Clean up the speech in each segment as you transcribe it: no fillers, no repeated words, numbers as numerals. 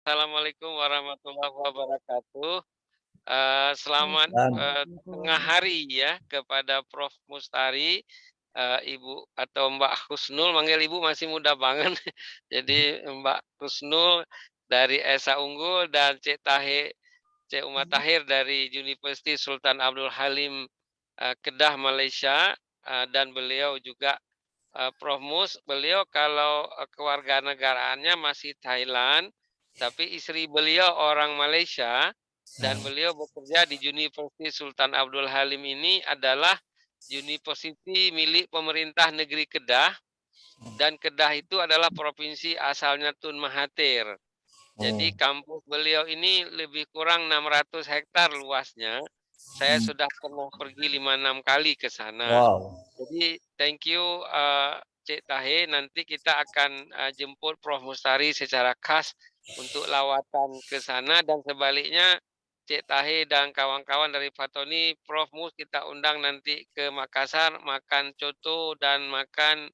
Assalamualaikum warahmatullahi wabarakatuh. Selamat Dan tengah hari ya kepada Prof. Mustari, Ibu atau Mbak Husnul, manggil Ibu masih muda banget. Jadi Mbak Husnul dari Esa Unggul dan Cik Tahe, Cik Umar Tahir dari University Sultan Abdul Halim Kedah, Malaysia, dan beliau juga Prof. Mus, beliau kalau kewarganegaraannya masih Thailand, tapi istri beliau orang Malaysia dan beliau bekerja di University Sultan Abdul Halim ini adalah university milik pemerintah negeri Kedah dan Kedah itu adalah provinsi asalnya Tun Mahathir. Jadi kampus beliau ini lebih kurang 600 hektar luasnya. Saya sudah pernah pergi 5-6 kali ke sana. wow. Jadi thank you Cik Tahe, nanti kita akan jemput Prof. Mustari secara khas untuk lawatan ke sana dan sebaliknya Cik Tahe dan kawan-kawan dari Fatoni, Prof. Mus kita undang nanti ke Makassar makan coto dan makan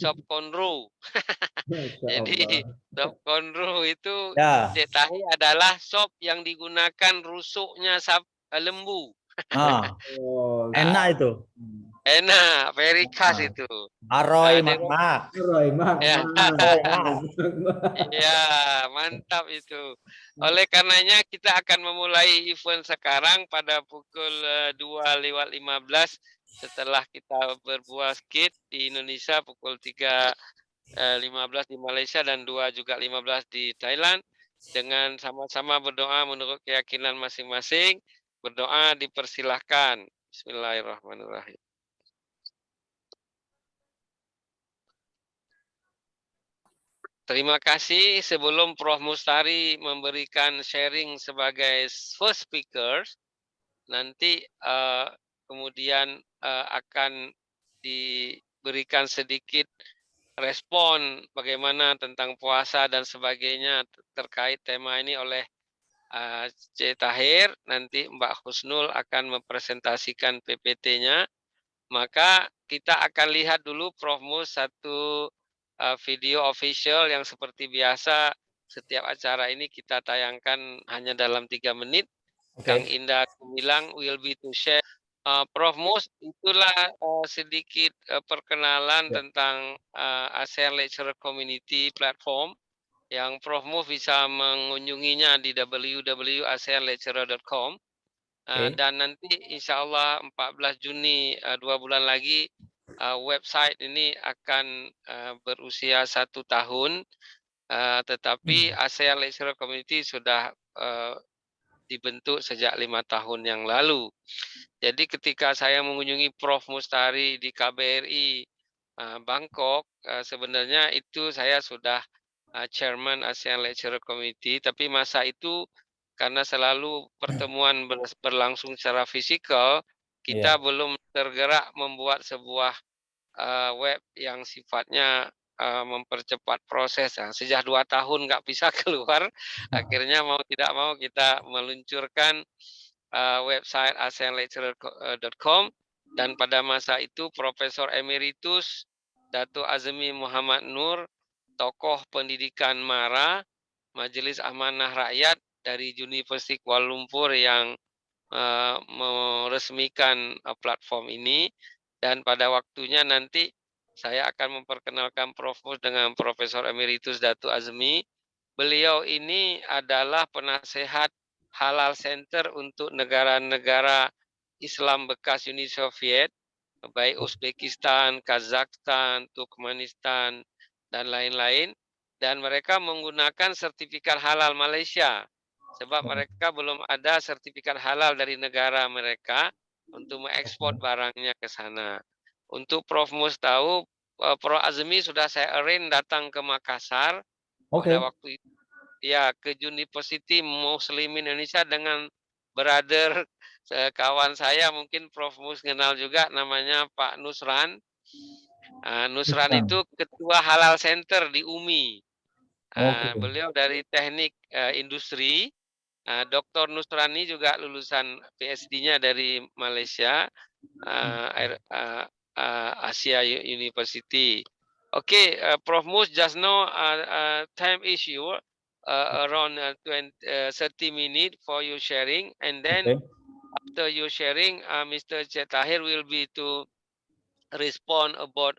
sop konro. Masya Allah. Jadi sop konro itu Ya, Cik Tahe adalah sop yang digunakan rusuknya lembu. ah, Oh, enak itu. Enak, very khas Ah, itu. Aroy Di mak-mak. Roy mak ya, Aroy mak. iya, mantap itu. Oleh karenanya kita akan memulai event sekarang pada pukul 2:15 setelah kita berbuat skit di Indonesia pukul 3:15 di Malaysia dan 2 juga 15 di Thailand dengan sama-sama berdoa menurut keyakinan masing-masing. Berdoa dipersilahkan. Bismillahirrahmanirrahim. Terima kasih sebelum Prof. Mustari memberikan sharing sebagai first speaker, nanti kemudian akan diberikan sedikit respon bagaimana tentang puasa dan sebagainya terkait tema ini oleh C. Tahir. Nanti Mbak Husnul akan mempresentasikan PPT-nya. Maka kita akan lihat dulu Prof. Mus satu video official yang seperti biasa setiap acara ini kita tayangkan hanya dalam 3 menit. Kang Indah bilang will be to share. Prof. Mus, itulah sedikit perkenalan tentang ASEAN Lecturer Community Platform yang Prof. Mus bisa mengunjunginya di www.aseanlecturer.com. Dan nanti insya Allah 14 Juni 2 bulan lagi website ini akan berusia 1 tahun, tetapi ASEAN Lecturer Community sudah dibentuk sejak 5 tahun yang lalu. Jadi ketika saya mengunjungi Prof. Mustari di KBRI Bangkok, sebenarnya itu saya sudah Chairman ASEAN Lecturer Committee, tapi masa itu karena selalu pertemuan berlangsung secara fisikal, kita belum tergerak membuat sebuah web yang sifatnya mempercepat proses. Nah, sejak 2 tahun nggak bisa keluar, akhirnya mau tidak mau kita meluncurkan website aseanlecturer.com dan pada masa itu Profesor Emeritus Dato' Azmi Muhammad Nur, tokoh pendidikan MARA, Majelis Amanah Rakyat dari Universiti Kuala Lumpur yang meresmikan platform ini, dan pada waktunya nanti saya akan memperkenalkan Prof. Mus dengan Profesor Emeritus Dato' Azmi. Beliau ini adalah penasehat Halal Center untuk negara-negara Islam bekas Uni Soviet, baik Uzbekistan, Kazakhstan, Turkmenistan, dan lain-lain. Dan mereka menggunakan sertifikat halal Malaysia, sebab mereka belum ada sertifikat halal dari negara mereka untuk mengekspor barangnya ke sana. Untuk Prof. Mus tahu, Prof. Azmi sudah saya arrange datang ke Makassar pada waktu itu, ya, ke University Muslimin Indonesia dengan brother kawan saya, mungkin Prof. Mus kenal juga, namanya Pak Nusran. Nusran itu ketua Halal Center di UMI. Beliau dari teknik industri. Dr. Nusrani juga lulusan PhD-nya dari Malaysia, Asia University. Okay, Prof. Mus, just know time issue. around 30 minutes for you sharing, and then Okay. after you sharing, Mr. Cik Tahir will be to respond about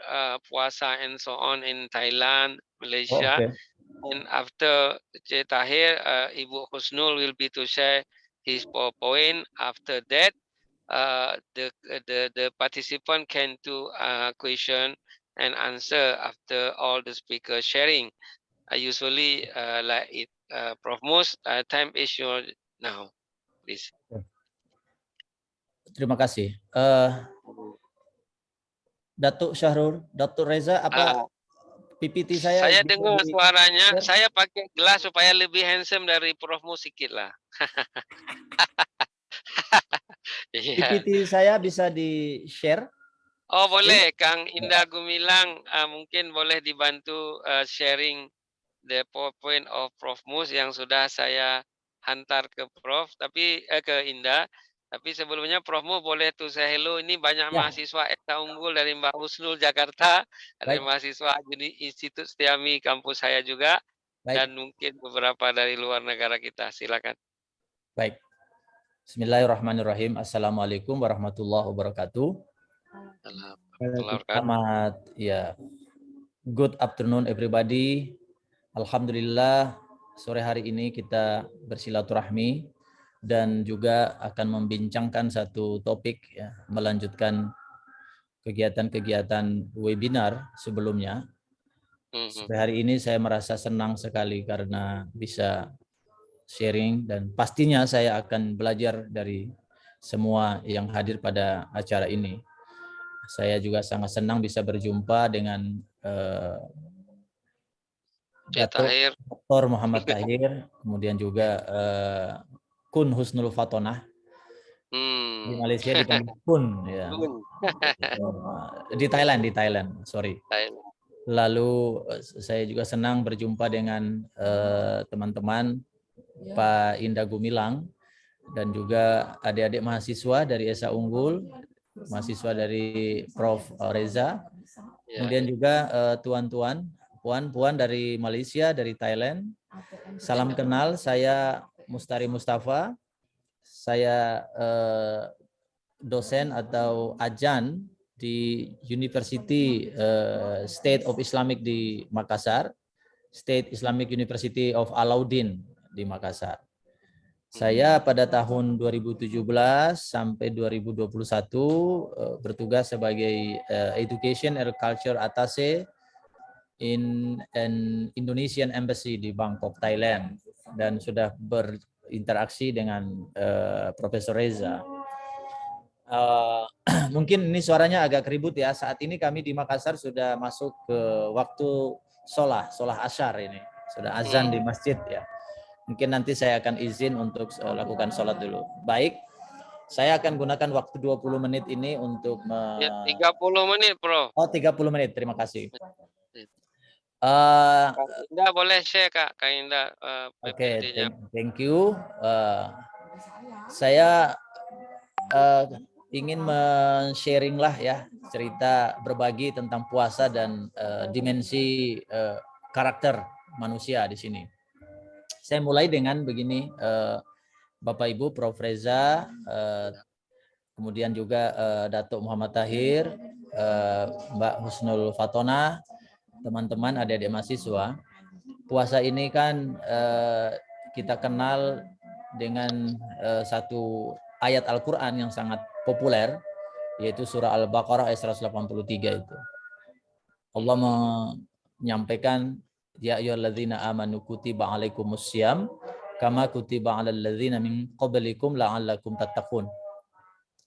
puasa and so on in Thailand, Oh, Malaysia. okay. And after Cik Tahir, Ibu Husnul will be to share his point. After that, the participant can do question and answer after all the speakers sharing. Usually like it, Prof. Mus, time is your now, please. Terima kasih. Datuk Syahrul, Datuk Reza, apa Ah, PPT saya saya bisa dengar di suaranya, share? saya pakai gelas supaya lebih handsome dari Prof. Mus sedikit lah. Iya. PPT saya bisa di share? Oh boleh, Kang Indah Gumilang, mungkin boleh dibantu sharing the PowerPoint of Prof. Mus yang sudah saya hantar ke Prof. Tapi ke Indah. Tapi sebelumnya Prof. Mus boleh tuh saya hello. Ini banyak Ya. mahasiswa ETA unggul dari Mbak Husnul Jakarta, ada Baik. mahasiswa Institut Setiami kampus saya juga, Baik. dan mungkin beberapa dari luar negara kita. Silakan. Baik. Bismillahirrahmanirrahim. Assalamualaikum warahmatullahi wabarakatuh. Selamat ya. Good afternoon everybody. Alhamdulillah sore hari ini kita bersilaturahmi dan juga akan membincangkan satu topik ya, melanjutkan kegiatan-kegiatan webinar sebelumnya. Sampai hari ini saya merasa senang sekali karena bisa sharing dan pastinya saya akan belajar dari semua yang hadir pada acara ini. Saya juga sangat senang bisa berjumpa dengan Datuk Dr. Muhammad Tahir, kemudian juga Kun Husnul Fatonah. Di Malaysia dipanggil Kun ya. Di Thailand, sorry. Lalu saya juga senang berjumpa dengan teman-teman Pak Indah Gumilang dan juga adik-adik mahasiswa dari Esa Unggul, mahasiswa dari Prof. Reza, kemudian juga tuan-tuan, puan-puan dari Malaysia, dari Thailand. Salam kenal, saya Mustari Mustafa, saya dosen atau ajan di University State of Islamic di Makassar, State Islamic University of Alauddin di Makassar. Saya pada tahun 2017 sampai 2021 bertugas sebagai Education and Culture Attaché in an Indonesian Embassy di Bangkok, Thailand, dan sudah berinteraksi dengan Profesor Reza. Mungkin ini suaranya agak keribut ya. Saat ini kami di Makassar sudah masuk ke waktu sholah asyar ini. Sudah azan di masjid ya. Mungkin nanti saya akan izin untuk lakukan sholat dulu. Baik, saya akan gunakan waktu 20 menit ini untuk 30 menit, Bro. Oh, 30 menit. Terima kasih. Kak Indah boleh share, Kak Indah. Oke, thank you. Saya ingin men-sharing lah ya, cerita berbagi tentang puasa dan dimensi karakter manusia di sini. Saya mulai dengan begini, Bapak Ibu, Prof. Reza, kemudian juga Datuk Muhammad Tahir, Mbak Husnul Fatonah, teman-teman adik-adik mahasiswa. Puasa ini kan kita kenal dengan satu ayat Al-Quran yang sangat populer, yaitu surah Al-Baqarah ayat 183 itu. Allah menyampaikan, ya ayyuhalladzina amanu kutiba alaikumussyam kama kutiba alal ladzina min qablikum la'allakum tattaqun.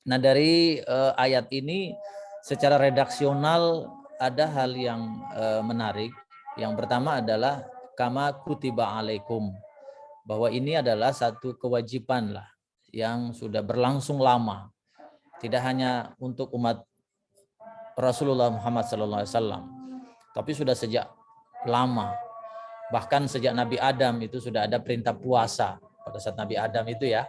Nah, dari ayat ini secara redaksional ada hal yang menarik. Yang pertama adalah kama kutiba alaikum, bahwa ini adalah satu kewajiban lah yang sudah berlangsung lama, tidak hanya untuk umat Rasulullah Muhammad SAW, tapi sudah sejak lama. Bahkan sejak Nabi Adam itu sudah ada perintah puasa. Pada saat Nabi Adam itu ya,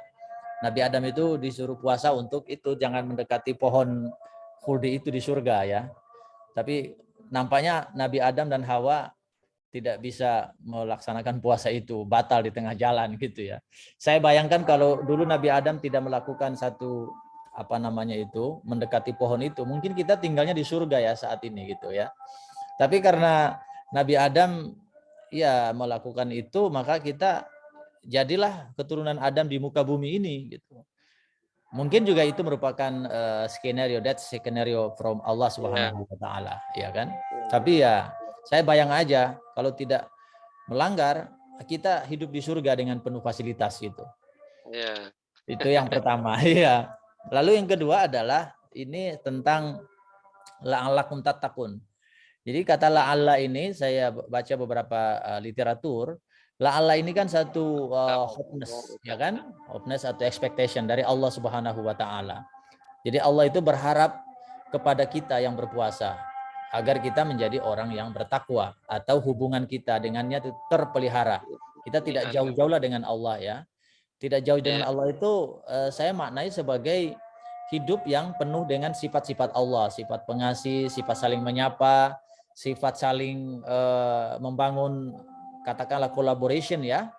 Nabi Adam itu disuruh puasa untuk itu, jangan mendekati pohon khuldi itu di surga ya. Tapi nampaknya Nabi Adam dan Hawa tidak bisa melaksanakan puasa itu, batal di tengah jalan gitu ya. Saya bayangkan kalau dulu Nabi Adam tidak melakukan satu mendekati pohon itu, mungkin kita tinggalnya di surga ya saat ini gitu ya. Tapi karena Nabi Adam ya melakukan itu, maka kita jadilah keturunan Adam di muka bumi ini gitu. Mungkin juga itu merupakan skenario from Allah Subhanahu wa taala, ya kan? Tapi ya saya bayang aja kalau tidak melanggar, kita hidup di surga dengan penuh fasilitas gitu. Ya. Itu yang pertama, ya. Lalu yang kedua adalah ini tentang la'allakum tattaqun. Jadi kata la'alla ini saya baca beberapa literatur. La'alla ini kan satu hopeless, ya kan? Hopeless atau expectation dari Allah Subhanahu wa taala. Jadi Allah itu berharap kepada kita yang berpuasa agar kita menjadi orang yang bertakwa atau hubungan kita dengannya itu terpelihara. Kita tidak jauh-jauh lah dengan Allah ya. Tidak jauh dengan Allah itu saya maknai sebagai hidup yang penuh dengan sifat-sifat Allah, sifat pengasih, sifat saling menyapa, sifat saling membangun katakanlah collaboration ya,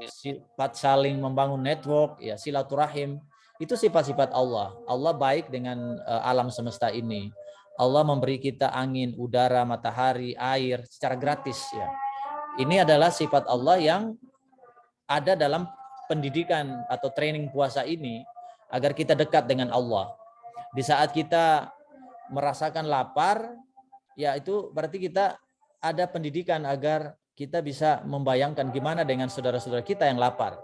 sifat saling membangun network ya, silaturahim. Itu sifat-sifat Allah. Allah baik dengan alam semesta ini. Allah memberi kita angin, udara, matahari, air secara gratis ya. Ini adalah sifat Allah yang ada dalam pendidikan atau training puasa ini agar kita dekat dengan Allah. Di saat kita merasakan lapar, ya itu berarti kita ada pendidikan agar kita bisa membayangkan gimana dengan saudara-saudara kita yang lapar.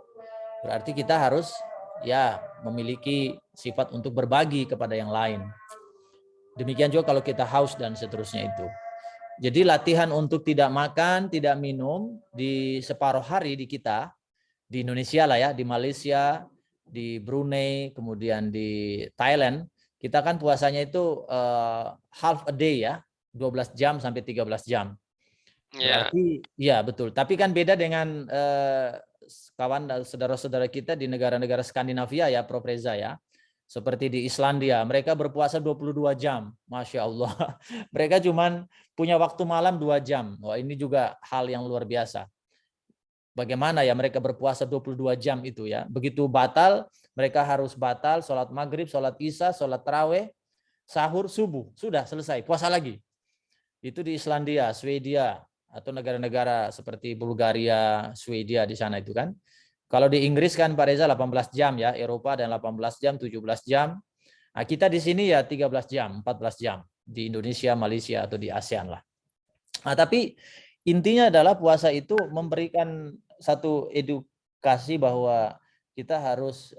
Berarti kita harus ya memiliki sifat untuk berbagi kepada yang lain. Demikian juga kalau kita haus dan seterusnya itu. Jadi latihan untuk tidak makan, tidak minum di separuh hari di kita, di Indonesia lah ya, di Malaysia, di Brunei, kemudian di Thailand, kita kan puasanya itu half a day ya, 12 jam sampai 13 jam. Berarti ya betul. Tapi kan beda dengan kawan saudara-saudara kita di negara-negara Skandinavia ya, Prof Reza ya. Seperti di Islandia, mereka berpuasa 22 jam. Masya Allah. Mereka cuman punya waktu malam 2 jam. Wah, ini juga hal yang luar biasa. Bagaimana ya mereka berpuasa 22 jam itu ya. Begitu batal, mereka harus batal sholat maghrib, sholat isya, sholat taraweh, sahur, subuh. Sudah selesai, puasa lagi. Itu di Islandia, Swedia, atau negara-negara seperti Bulgaria, Swedia di sana itu kan. Kalau di Inggris kan Pak Reza 18 jam ya, Eropa dan 18 jam, 17 jam. Nah, kita di sini ya 13 jam, 14 jam. Di Indonesia, Malaysia, atau di ASEAN lah. Nah, tapi intinya adalah puasa itu memberikan satu edukasi bahwa kita harus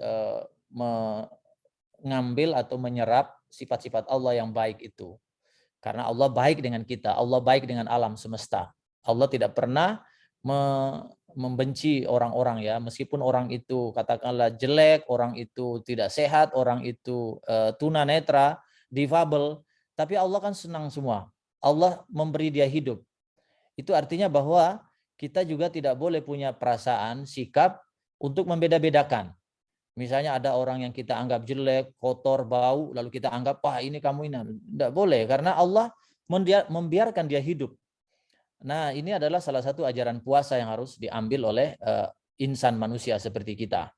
mengambil atau menyerap sifat-sifat Allah yang baik itu. Karena Allah baik dengan kita, Allah baik dengan alam semesta. Allah tidak pernah membenci orang-orang ya, meskipun orang itu katakanlah jelek, orang itu tidak sehat, orang itu tunanetra, difabel, tapi Allah kan senang semua. Allah memberi dia hidup. Itu artinya bahwa kita juga tidak boleh punya perasaan, sikap untuk membeda-bedakan. Misalnya ada orang yang kita anggap jelek, kotor, bau, lalu kita anggap, wah ini kamu ini. Tidak boleh, karena Allah membiarkan dia hidup. Nah, ini adalah salah satu ajaran puasa yang harus diambil oleh insan manusia seperti kita.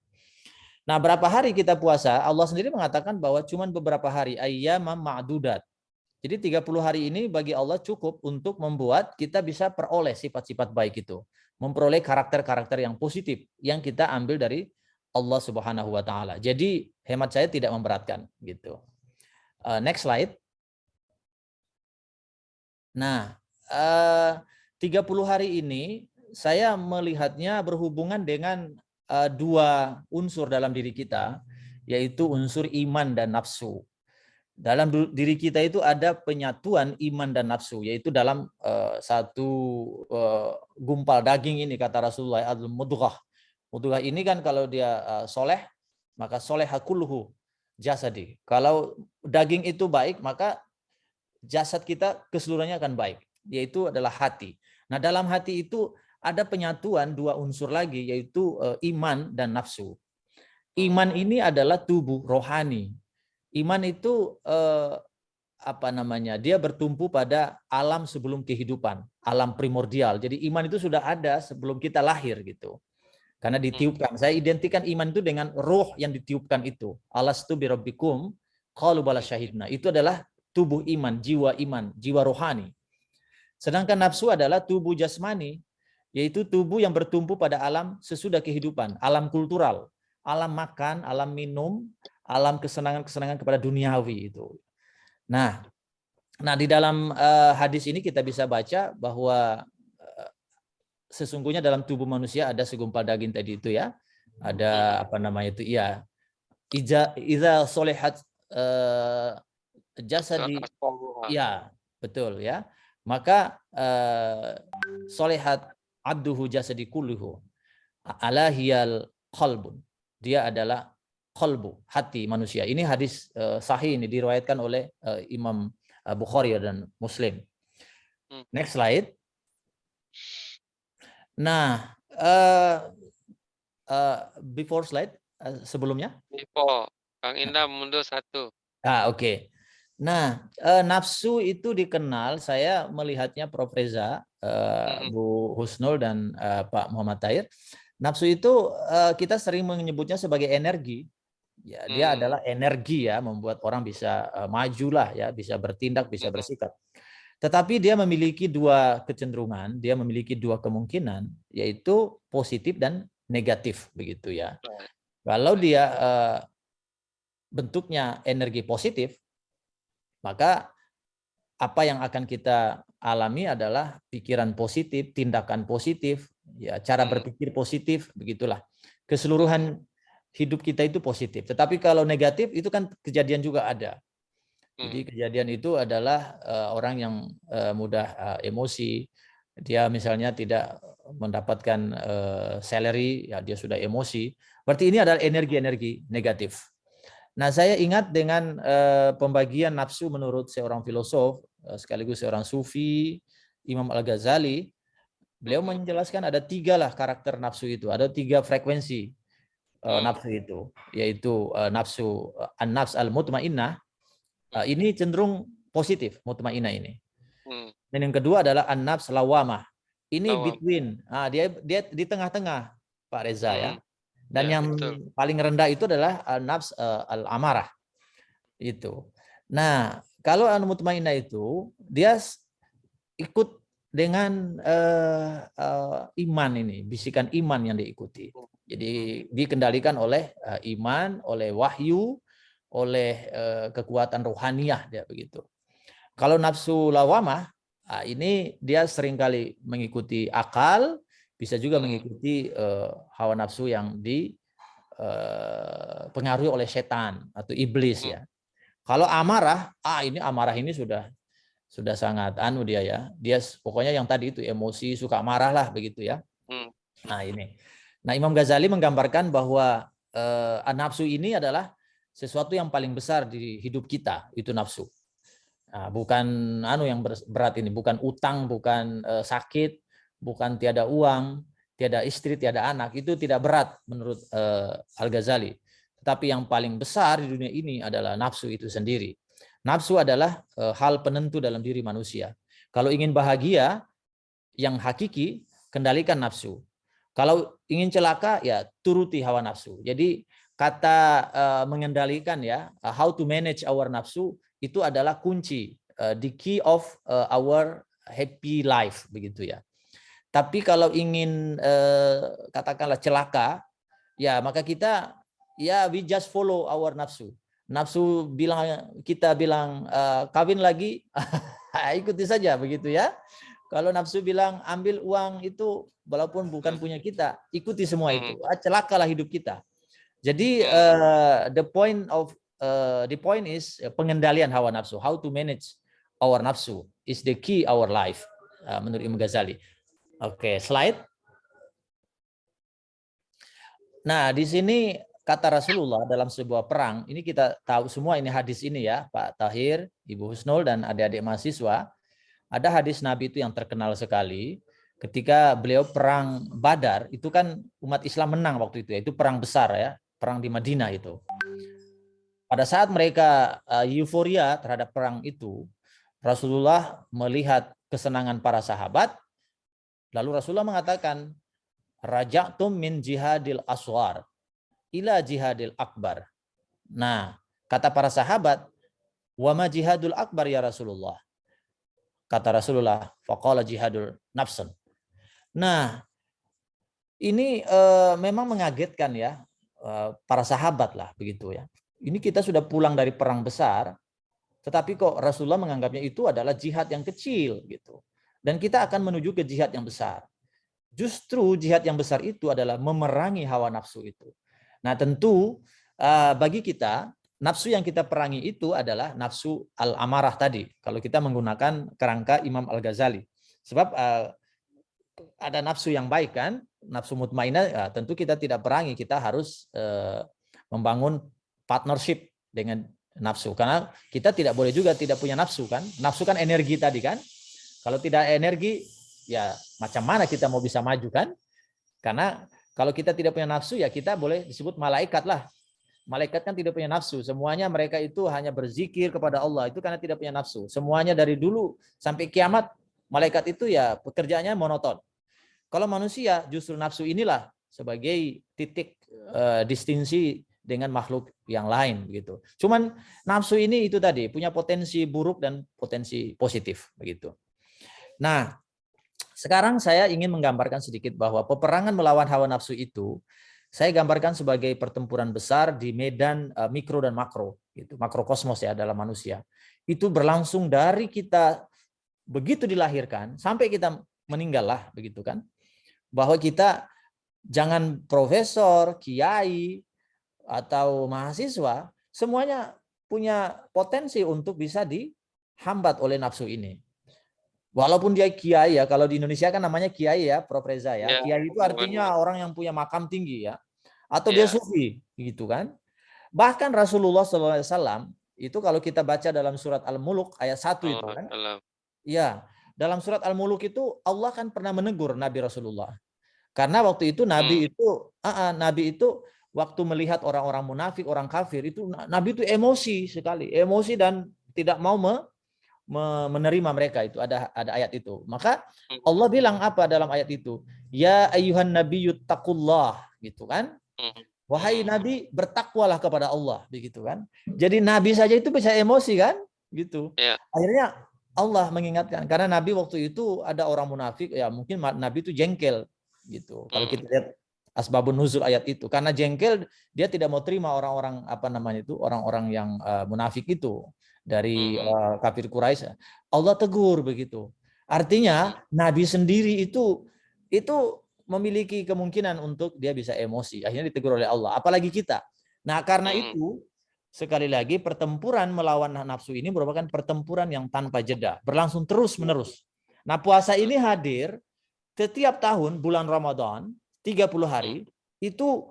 Nah, berapa hari kita puasa? Allah sendiri mengatakan bahwa cuma beberapa hari, ayyamam ma'dudat. Jadi 30 hari ini bagi Allah cukup untuk membuat kita bisa peroleh sifat-sifat baik itu. Memperoleh karakter-karakter yang positif yang kita ambil dari Allah Subhanahu wa taala. Jadi hemat saya tidak memberatkan gitu. Next slide. Nah, 30 hari ini saya melihatnya berhubungan dengan dua unsur dalam diri kita, yaitu unsur iman dan nafsu. Dalam diri kita itu ada penyatuan iman dan nafsu, yaitu dalam satu gumpal daging ini kata Rasulullah al-mudghah. Mudghah ini kan kalau dia soleh, maka soleha kulluhu jasadi. Kalau daging itu baik, maka jasad kita keseluruhannya akan baik, yaitu adalah hati. Nah, dalam hati itu ada penyatuan dua unsur lagi, yaitu iman dan nafsu. Iman ini adalah tubuh rohani. Iman itu apa namanya, dia bertumpu pada alam sebelum kehidupan, alam primordial. Jadi iman itu sudah ada sebelum kita lahir gitu. Karena ditiupkan. Saya identikan iman itu dengan roh yang ditiupkan itu. Alastu birabbikum qalu bala syahidna. Itu adalah tubuh iman, jiwa rohani. Sedangkan nafsu adalah tubuh jasmani, yaitu tubuh yang bertumpu pada alam sesudah kehidupan, alam kultural, alam makan, alam minum, alam kesenangan-kesenangan kepada duniawi itu. Nah, di dalam hadis ini kita bisa baca bahwa sesungguhnya dalam tubuh manusia ada segumpal daging tadi itu ya. Ada apa namanya itu? Ya. Iza solihat jasadi, ya, betul ya. Maka solihat abduhu jasadi kulluhu alahiyal qalbun. Dia adalah qalbu, hati manusia. Ini hadis sahih, ini diriwayatkan oleh Imam Bukhari dan Muslim. Next slide. Nah, before slide, sebelumnya. Before, Kang Indah mundur satu. Oke. Nah, nafsu itu dikenal, saya melihatnya Prof. Reza, Bu Husnul dan Pak Muhammad Tahir. Nafsu itu kita sering menyebutnya sebagai energi. Ya, dia adalah energi ya, membuat orang bisa majulah ya, bisa bertindak, bisa bersikap. Tetapi dia memiliki dua kecenderungan, dia memiliki dua kemungkinan, yaitu positif dan negatif begitu ya. Kalau dia bentuknya energi positif, maka apa yang akan kita alami adalah pikiran positif, tindakan positif, ya, cara berpikir positif, begitulah. Keseluruhan hidup kita itu positif. Tetapi kalau negatif itu kan kejadian juga ada. Jadi kejadian itu adalah orang yang mudah emosi, dia misalnya tidak mendapatkan salary, ya dia sudah emosi. Berarti ini adalah energi-energi negatif. Nah, saya ingat dengan pembagian nafsu menurut seorang filosof, sekaligus seorang sufi, Imam Al-Ghazali. Beliau menjelaskan ada 3 lah karakter nafsu itu, ada 3 frekuensi nafsu itu, yaitu nafsu an-nafs al-mutmainnah, ini cenderung positif, mutmainnah ini. Dan yang kedua adalah an-nafs lawamah, ini between, dia di tengah-tengah, Pak Reza ya. Dan ya, yang paling rendah itu adalah nafs al-amarah itu. Nah, kalau al-mutmainnah itu dia ikut dengan iman ini, bisikan iman yang diikuti. Jadi dikendalikan oleh iman, oleh wahyu, oleh kekuatan rohaniyah dia begitu. Kalau nafsu lawamah, ini dia seringkali mengikuti akal, bisa juga mengikuti hawa nafsu yang dipengaruhi oleh setan atau iblis ya. Kalau amarah, ini amarah ini sudah sangat dia ya. Dia pokoknya yang tadi itu emosi, suka marah lah begitu ya. Nah ini. Nah Imam Ghazali menggambarkan bahwa nafsu ini adalah sesuatu yang paling besar di hidup kita, itu nafsu. Nah, bukan yang berat ini, bukan utang, bukan sakit, bukan tiada uang, tiada istri, tiada anak, itu tidak berat menurut Al-Ghazali. Tetapi yang paling besar di dunia ini adalah nafsu itu sendiri. Nafsu adalah hal penentu dalam diri manusia. Kalau ingin bahagia yang hakiki, kendalikan nafsu. Kalau ingin celaka, ya turuti hawa nafsu. Jadi kata mengendalikan ya, how to manage our nafsu, itu adalah kunci, the key of our happy life begitu ya. Tapi kalau ingin katakanlah celaka, ya maka kita we just follow our nafsu. Nafsu kita bilang kawin lagi, ikuti saja begitu ya. Kalau nafsu bilang ambil uang itu walaupun bukan punya kita, ikuti semua itu. Celakalah hidup kita. Jadi the point is pengendalian hawa nafsu. How to manage our nafsu is the key our life menurut Imam Ghazali. Oke, slide. Nah, di sini kata Rasulullah dalam sebuah perang, ini kita tahu semua ini hadis ini ya, Pak Tahir, Ibu Husnul dan adik-adik mahasiswa. Ada hadis Nabi itu yang terkenal sekali. Ketika beliau perang Badar, itu kan umat Islam menang waktu itu ya. Itu perang besar ya, perang di Madinah itu. pada saat mereka euforia terhadap perang itu, Rasulullah melihat kesenangan para sahabat, lalu Rasulullah mengatakan, raja'tum min jihadil aswar ila jihadil akbar. Nah, kata para sahabat, wa ma jihadul akbar ya Rasulullah? Kata Rasulullah, faqala jihadul nafsun. Nah, ini memang mengagetkan ya para sahabat lah begitu ya. Ini kita sudah pulang dari perang besar, tetapi kok Rasulullah menganggapnya itu adalah jihad yang kecil gitu. Dan kita akan menuju ke jihad yang besar. Justru jihad yang besar itu adalah memerangi hawa nafsu itu. Nah, tentu bagi kita nafsu yang kita perangi itu adalah nafsu al-amarah tadi. Kalau kita menggunakan kerangka Imam Al-Ghazali. Sebab ada nafsu yang baik kan, nafsu mutmainah ya, tentu kita tidak perangi, kita harus membangun partnership dengan nafsu. Karena kita tidak boleh juga tidak punya nafsu kan. Nafsu kan energi tadi kan. Kalau tidak energi, ya macam mana kita mau bisa maju kan? Karena kalau kita tidak punya nafsu, ya kita boleh disebut malaikat lah. Malaikat kan tidak punya nafsu. Semuanya mereka itu hanya berzikir kepada Allah. Itu karena tidak punya nafsu. Semuanya dari dulu sampai kiamat, malaikat itu ya pekerjaannya monoton. Kalau manusia justru nafsu inilah sebagai titik distingsi dengan makhluk yang lain begitu. Cuman nafsu ini itu tadi punya potensi buruk dan potensi positif begitu. Nah, sekarang saya ingin menggambarkan sedikit bahwa peperangan melawan hawa nafsu itu saya gambarkan sebagai pertempuran besar di medan mikro dan makro, gitu. Makrokosmos ya dalam manusia. Itu berlangsung dari kita begitu dilahirkan sampai kita meninggal lah begitu kan. Bahwa kita jangan profesor, kiai atau mahasiswa, semuanya punya potensi untuk bisa dihambat oleh nafsu ini. Walaupun dia kiai ya, kalau di Indonesia kan namanya kiai ya, Prof. Reza ya. Kiai itu artinya orang yang punya makam tinggi ya. Atau dia sufi gitu kan. Bahkan Rasulullah SAW itu kalau kita baca dalam surat Al-Mulk ayat 1 itu kan. Iya, dalam surat Al-Mulk itu Allah kan pernah menegur Nabi Rasulullah. Karena waktu itu Nabi itu waktu melihat orang-orang munafik, orang kafir itu Nabi itu emosi sekali, emosi dan tidak mau menerima mereka itu ada ayat itu. Maka Allah bilang apa dalam ayat itu? Ya ayyuhan nabiyyut taqullah gitu kan? Wahai Nabi, bertakwalah kepada Allah begitu kan? Jadi Nabi saja itu bisa emosi kan? Gitu. Akhirnya Allah mengingatkan karena Nabi waktu itu ada orang munafik ya mungkin Nabi itu jengkel gitu. Kalau kita lihat asbabun nuzul ayat itu karena jengkel dia tidak mau terima orang-orang orang-orang yang munafik itu dari kafir Quraisy. Allah tegur begitu. Artinya Nabi sendiri itu memiliki kemungkinan untuk dia bisa emosi. Akhirnya ditegur oleh Allah. Apalagi kita. Nah karena itu sekali lagi pertempuran melawan nafsu ini merupakan pertempuran yang tanpa jeda. Berlangsung terus menerus. Nah puasa ini hadir setiap tahun bulan Ramadan 30 hari itu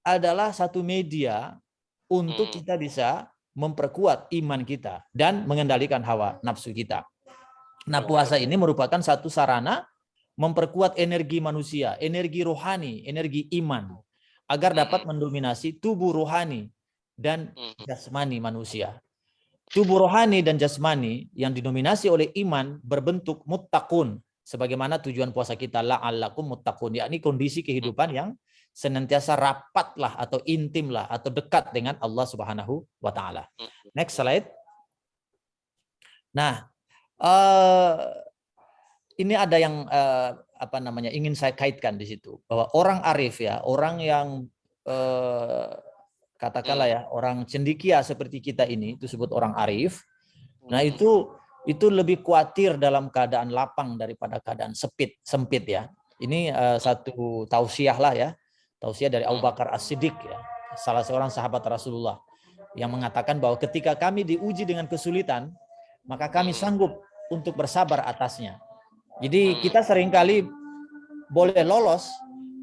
adalah satu media untuk kita bisa memperkuat iman kita dan mengendalikan hawa nafsu kita. Nah puasa ini merupakan satu sarana memperkuat energi manusia, energi rohani, energi iman, agar dapat mendominasi tubuh rohani dan jasmani manusia. Tubuh rohani dan jasmani yang didominasi oleh iman berbentuk muttaqun, sebagaimana tujuan puasa kita la'allakum muttaqun, yakni kondisi kehidupan yang senantiasa rapatlah atau intimlah atau dekat dengan Allah Subhanahu wa taala. Next slide. Nah, ini ada yang ingin saya kaitkan di situ bahwa orang arif ya, orang yang katakanlah ya orang cendekia seperti kita ini itu disebut orang arif. Nah itu lebih khawatir dalam keadaan lapang daripada keadaan sempit ya. Ini satu tausiah lah ya, tausiah dari Abu Bakar As-Siddiq ya, salah seorang sahabat Rasulullah yang mengatakan bahwa ketika kami diuji dengan kesulitan maka kami sanggup untuk bersabar atasnya. Jadi kita seringkali boleh lolos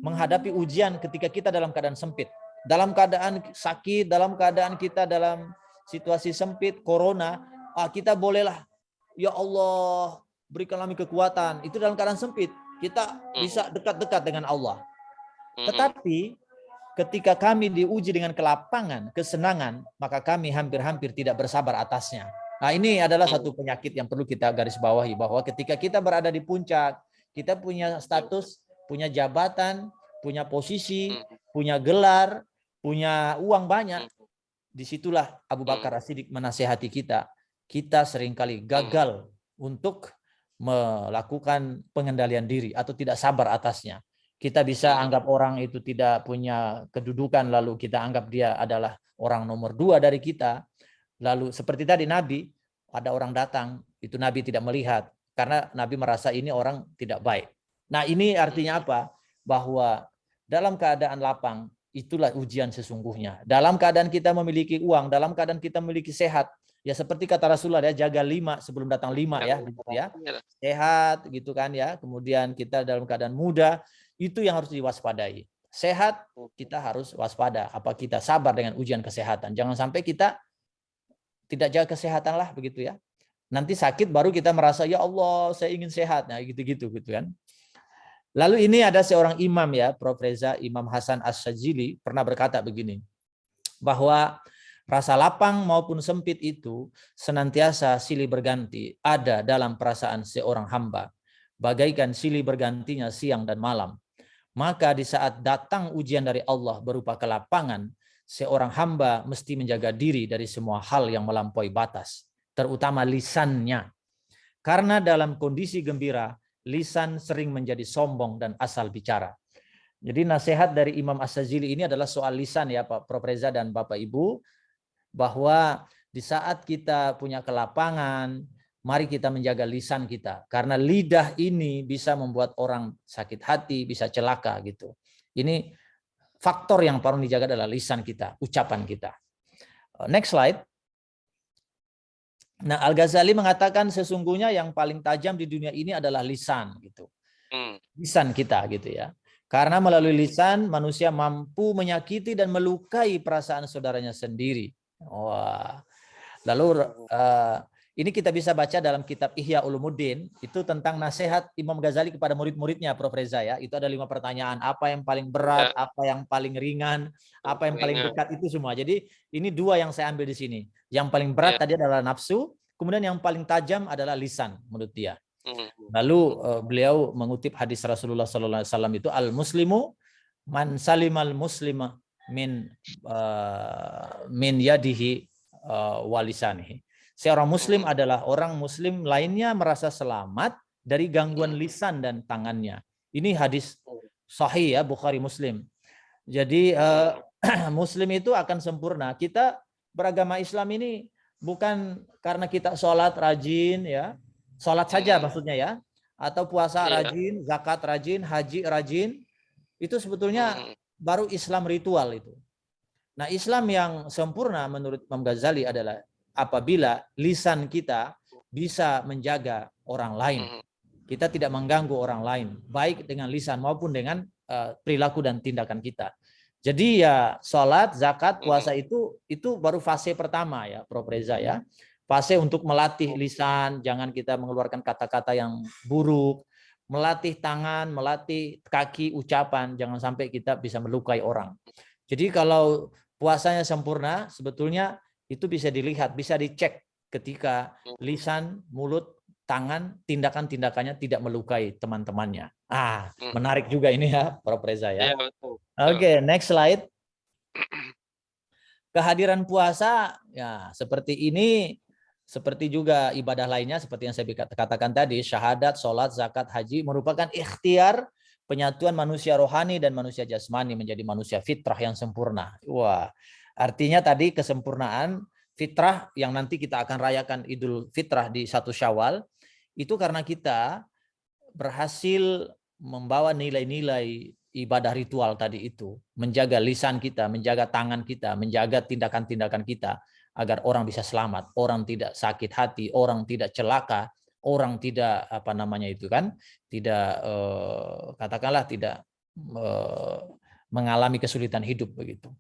menghadapi ujian ketika kita dalam keadaan sempit. Dalam keadaan sakit, dalam keadaan kita dalam situasi sempit, corona, kita bolehlah, ya Allah, berikan kami kekuatan. Itu dalam keadaan sempit. Kita bisa dekat-dekat dengan Allah. Tetapi ketika kami diuji dengan kelapangan, kesenangan, maka kami hampir-hampir tidak bersabar atasnya. Nah, ini adalah satu penyakit yang perlu kita garis bawahi, bahwa ketika kita berada di puncak, kita punya status, punya jabatan, punya posisi, punya gelar, punya uang banyak. Disitulah Abu Bakar As-Siddiq menasihati kita. Kita seringkali gagal untuk melakukan pengendalian diri atau tidak sabar atasnya. Kita bisa anggap orang itu tidak punya kedudukan, lalu kita anggap dia adalah orang nomor 2 dari kita. Lalu seperti tadi Nabi, ada orang datang, itu Nabi tidak melihat, karena Nabi merasa ini orang tidak baik. Nah, ini artinya apa? Bahwa dalam keadaan lapang, itulah ujian sesungguhnya. Dalam keadaan kita memiliki uang, dalam keadaan kita memiliki sehat, ya seperti kata Rasulullah ya, jaga 5 sebelum datang 5 ya, gitu ya. Sehat gitu kan ya. Kemudian kita dalam keadaan muda, itu yang harus diwaspadai. Sehat, kita harus waspada. Apa kita sabar dengan ujian kesehatan? Jangan sampai kita tidak jaga kesehatan lah begitu ya. Nanti sakit baru kita merasa ya Allah saya ingin sehat. Nah gitu-gitu gitu kan. Lalu ini ada seorang imam ya, Prof. Reza, Imam Hasan Ash-Shadzili pernah berkata begini, bahwa rasa lapang maupun sempit itu senantiasa silih berganti ada dalam perasaan seorang hamba, bagaikan silih bergantinya siang dan malam. Maka di saat datang ujian dari Allah berupa kelapangan, seorang hamba mesti menjaga diri dari semua hal yang melampaui batas, terutama lisannya. Karena dalam kondisi gembira, lisan sering menjadi sombong dan asal bicara. Jadi nasihat dari Imam Ash-Shadzili ini adalah soal lisan ya Pak Prof. Reza dan Bapak Ibu, bahwa di saat kita punya kelapangan, mari kita menjaga lisan kita. Karena lidah ini bisa membuat orang sakit hati, bisa celaka gitu. Ini faktor yang paling dijaga adalah lisan kita, ucapan kita. Next slide. Nah, Al-Ghazali mengatakan sesungguhnya yang paling tajam di dunia ini adalah lisan gitu. Lisan kita gitu ya. Karena melalui lisan manusia mampu menyakiti dan melukai perasaan saudaranya sendiri. Wah. Lalu ini kita bisa baca dalam kitab Ihya Ulumuddin, itu tentang nasihat Imam Ghazali kepada murid-muridnya, Prof. Reza ya. Itu ada 5 pertanyaan, apa yang paling berat, apa yang paling ringan, apa yang paling dekat, itu semua. Jadi ini 2 yang saya ambil di sini. Yang paling berat tadi adalah nafsu, kemudian yang paling tajam adalah lisan menurut dia. Lalu beliau mengutip hadis Rasulullah SAW itu, al-muslimu man salimal muslima min yadihi walisanihi. Seorang muslim adalah orang muslim lainnya merasa selamat dari gangguan lisan dan tangannya. Ini hadis sahih ya, Bukhari Muslim. Jadi muslim itu akan sempurna. Kita beragama Islam ini bukan karena kita sholat rajin ya, sholat saja maksudnya ya, atau puasa rajin, zakat rajin, haji rajin, itu sebetulnya baru Islam ritual itu. Nah, Islam yang sempurna menurut Imam Ghazali adalah apabila lisan kita bisa menjaga orang lain. Kita tidak mengganggu orang lain, baik dengan lisan maupun dengan perilaku dan tindakan kita. Jadi ya sholat, zakat, puasa itu baru fase pertama ya, Prof. Reza ya. Fase untuk melatih lisan, jangan kita mengeluarkan kata-kata yang buruk, melatih tangan, melatih kaki, ucapan, jangan sampai kita bisa melukai orang. Jadi kalau puasanya sempurna, sebetulnya itu bisa dilihat, bisa dicek ketika lisan, mulut, tangan, tindakan-tindakannya tidak melukai teman-temannya. Menarik juga ini ya, Prof. Reza ya. Oke, next slide. Kehadiran puasa ya seperti ini, seperti juga ibadah lainnya seperti yang saya katakan tadi, syahadat, sholat, zakat, haji merupakan ikhtiar penyatuan manusia rohani dan manusia jasmani menjadi manusia fitrah yang sempurna. Wah, artinya tadi kesempurnaan fitrah yang nanti kita akan rayakan Idul Fitrah di 1 Syawal, itu karena kita berhasil membawa nilai-nilai ibadah ritual tadi itu, menjaga lisan kita, menjaga tangan kita, menjaga tindakan-tindakan kita, agar orang bisa selamat, orang tidak sakit hati, orang tidak celaka, orang tidak tidak katakanlah tidak mengalami kesulitan hidup begitu.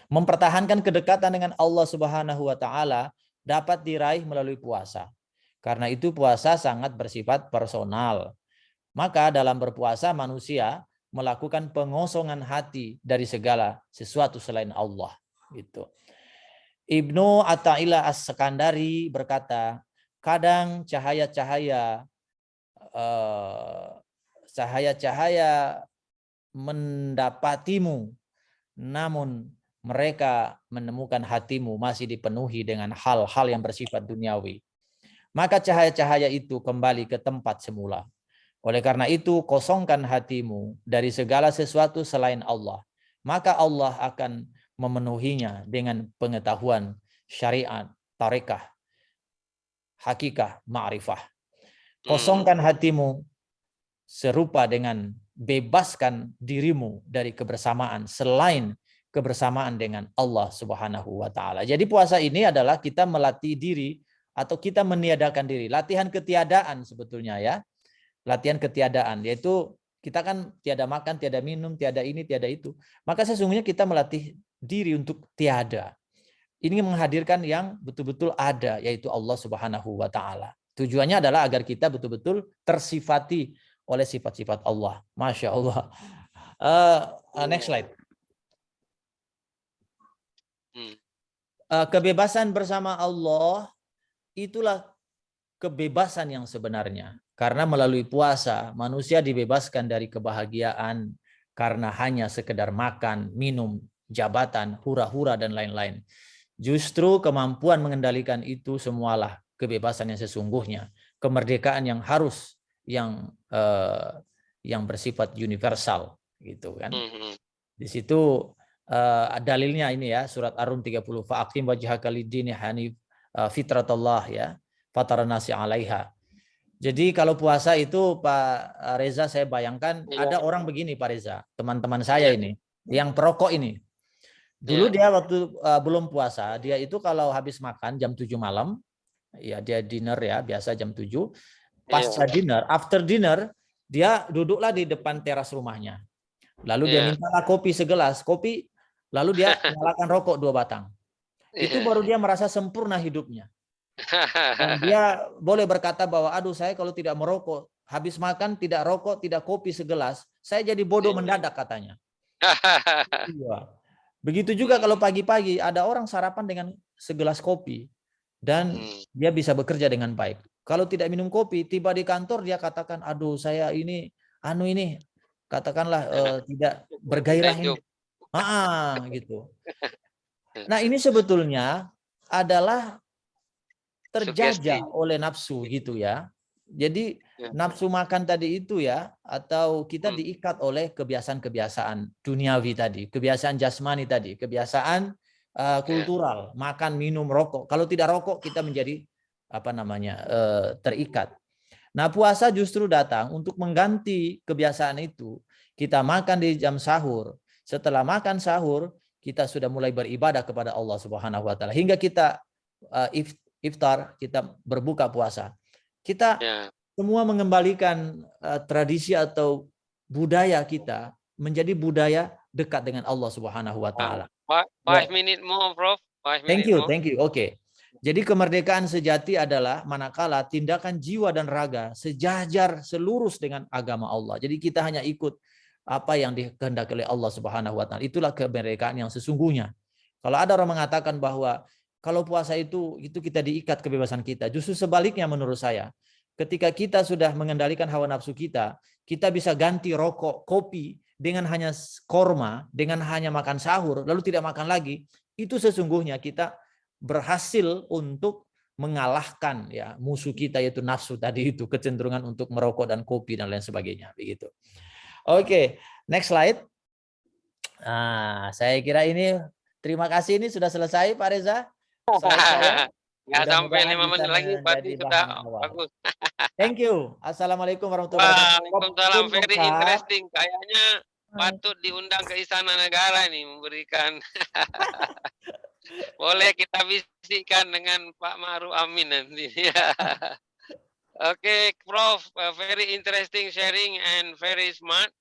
Mempertahankan kedekatan dengan Allah Subhanahu wa taala dapat diraih melalui puasa. Karena itu puasa sangat bersifat personal. Maka dalam berpuasa manusia melakukan pengosongan hati dari segala sesuatu selain Allah. Gitu. Ibnu Athaillah As-Sekandari berkata, kadang cahaya-cahaya mendapatimu, namun mereka menemukan hatimu masih dipenuhi dengan hal-hal yang bersifat duniawi. Maka cahaya-cahaya itu kembali ke tempat semula. Oleh karena itu, kosongkan hatimu dari segala sesuatu selain Allah. Maka Allah akan memenuhinya dengan pengetahuan syariat, tarekah, hakikah, ma'rifah. Kosongkan hatimu serupa dengan bebaskan dirimu dari kebersamaan selain kebersamaan dengan Allah Subhanahu wa taala. Jadi puasa ini adalah kita melatih diri atau kita meniadakan diri, latihan ketiadaan sebetulnya ya. Latihan ketiadaan, yaitu kita kan tiada makan, tiada minum, tiada ini, tiada itu. Maka sesungguhnya kita melatih diri untuk tiada. Ini menghadirkan yang betul-betul ada, yaitu Allah Subhanahu wa taala. Tujuannya adalah agar kita betul-betul tersifati oleh sifat-sifat Allah. Masya Allah. Next slide. Kebebasan bersama Allah itulah kebebasan yang sebenarnya. Karena melalui puasa, manusia dibebaskan dari kebahagiaan karena hanya sekedar makan, minum, jabatan, hura-hura, dan lain-lain. Justru kemampuan mengendalikan itu semualah kebebasan yang sesungguhnya. Kemerdekaan yang harus, yang bersifat universal. Gitu kan. Di situ dalilnya ini ya, surat Ar-Rum 30. Fa'aqim wajhaka lid-dini hanif fitratallah ya. Fataranasi 'alaiha. Jadi kalau puasa itu Pak Reza, saya bayangkan ada orang begini Pak Reza, teman-teman saya ini, yang perokok ini. Dulu dia waktu belum puasa, dia itu kalau habis makan jam 7 malam, ya dia dinner ya, biasa jam 7. Pasca dinner, after dinner, dia duduklah di depan teras rumahnya. Lalu dia mintalah kopi segelas, kopi, lalu dia nyalakan rokok 2 batang. Itu baru dia merasa sempurna hidupnya. Dan dia boleh berkata bahwa aduh saya kalau tidak merokok, habis makan tidak rokok, tidak kopi segelas, saya jadi bodoh mendadak katanya. Iya. Begitu juga kalau pagi-pagi ada orang sarapan dengan segelas kopi dan dia bisa bekerja dengan baik. Kalau tidak minum kopi, tiba di kantor dia katakan aduh saya ini katakanlah tidak bergairah ini. Gitu. Nah, ini sebetulnya adalah terjajah oleh nafsu gitu ya. Jadi nafsu makan tadi itu ya, atau kita diikat oleh kebiasaan-kebiasaan duniawi tadi, kebiasaan jasmani tadi, kebiasaan kultural, makan, minum, rokok. Kalau tidak rokok kita menjadi terikat. Nah, puasa justru datang untuk mengganti kebiasaan itu. Kita makan di jam sahur. Setelah makan sahur, kita sudah mulai beribadah kepada Allah Subhanahu wa taala hingga kita iftar, kita berbuka puasa. Kita semua mengembalikan tradisi atau budaya kita menjadi budaya dekat dengan Allah Subhanahu wa taala. 5 minutes more, Prof. 5 minutes more. Thank you. Oke. Jadi kemerdekaan sejati adalah manakala tindakan jiwa dan raga sejajar selurus dengan agama Allah. Jadi kita hanya ikut apa yang dikehendaki oleh Allah Subhanahu wa taala. Itulah kemerdekaan yang sesungguhnya. Kalau ada orang mengatakan bahwa kalau puasa itu kita diikat kebebasan kita. Justru sebaliknya menurut saya. Ketika kita sudah mengendalikan hawa nafsu kita, kita bisa ganti rokok, kopi dengan hanya korma, dengan hanya makan sahur, lalu tidak makan lagi. Itu sesungguhnya kita berhasil untuk mengalahkan ya musuh kita yaitu nafsu tadi itu, kecenderungan untuk merokok dan kopi dan lain sebagainya. Begitu. Oke, next slide. Nah, saya kira ini terima kasih, ini sudah selesai Pak Reza. Nggak sampai 5 menit lagi, berarti sudah bagus. Thank you. Assalamualaikum warahmatullahi wabarakatuh. Waalaikumsalam. Very interesting. Kayaknya patut diundang ke Istana Negara ini memberikan. Boleh kita bisikkan dengan Pak Ma'ruf Amin nanti. Oke, Prof. Very interesting sharing and very smart.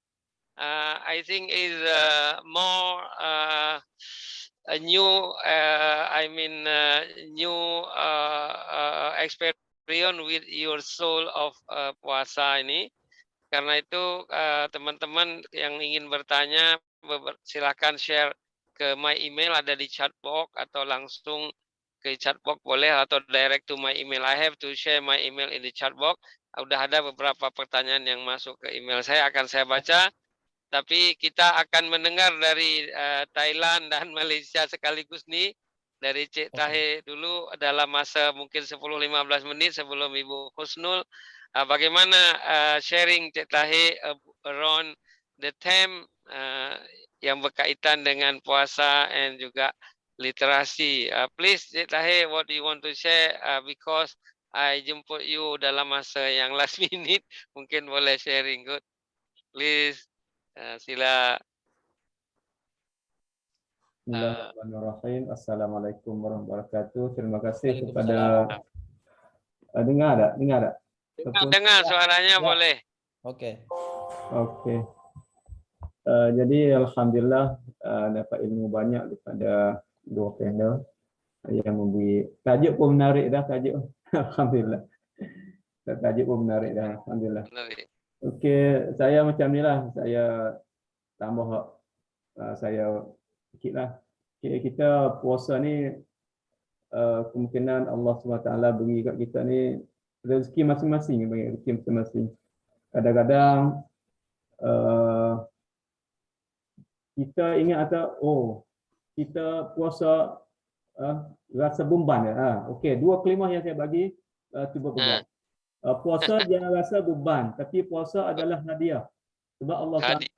I think is more a new, new experience with your soul of puasa ini. Karena itu teman-teman yang ingin bertanya silakan share ke my email, ada di chat box, atau langsung ke chat box boleh, atau direct to my email. I have to share my email in the chat box. Udah ada beberapa pertanyaan yang masuk ke email saya, akan saya baca. Tapi kita akan mendengar dari Thailand dan Malaysia sekaligus nih. Dari Cik Tahe dulu dalam masa mungkin 10-15 menit sebelum Ibu Husnul. Bagaimana sharing Cik Tahe around the theme yang berkaitan dengan puasa and juga literasi. Please Cik Tahe, what do you want to share? Because I jemput you dalam masa yang last minute, mungkin boleh sharing. Good, please. Sila. Bismillahirrahmanirrahim. Assalamualaikum warahmatullahi wabarakatuh. Terima kasih kepada dengar tak? Dengar suaranya Ya. boleh. Oke. Okey. Jadi alhamdulillah dapat ilmu banyak daripada dua panel yang memberi tajuk pun menarik dah tajuk. Alhamdulillah. Tajuk pun menarik dah, alhamdulillah. Okey, saya macam nilah, saya tambah saya sikitlah. Kita puasa ni kemungkinan Allah SWT beri kat kita ni rezeki masing-masing, bagi rezeki masing-masing. Kadang-kadang kita ingat kita puasa rasa beban. Okey, dua kalimah yang saya bagi cuba pegang. Puasa jangan rasa beban, tapi puasa adalah hadiah. Sebab Allah SWT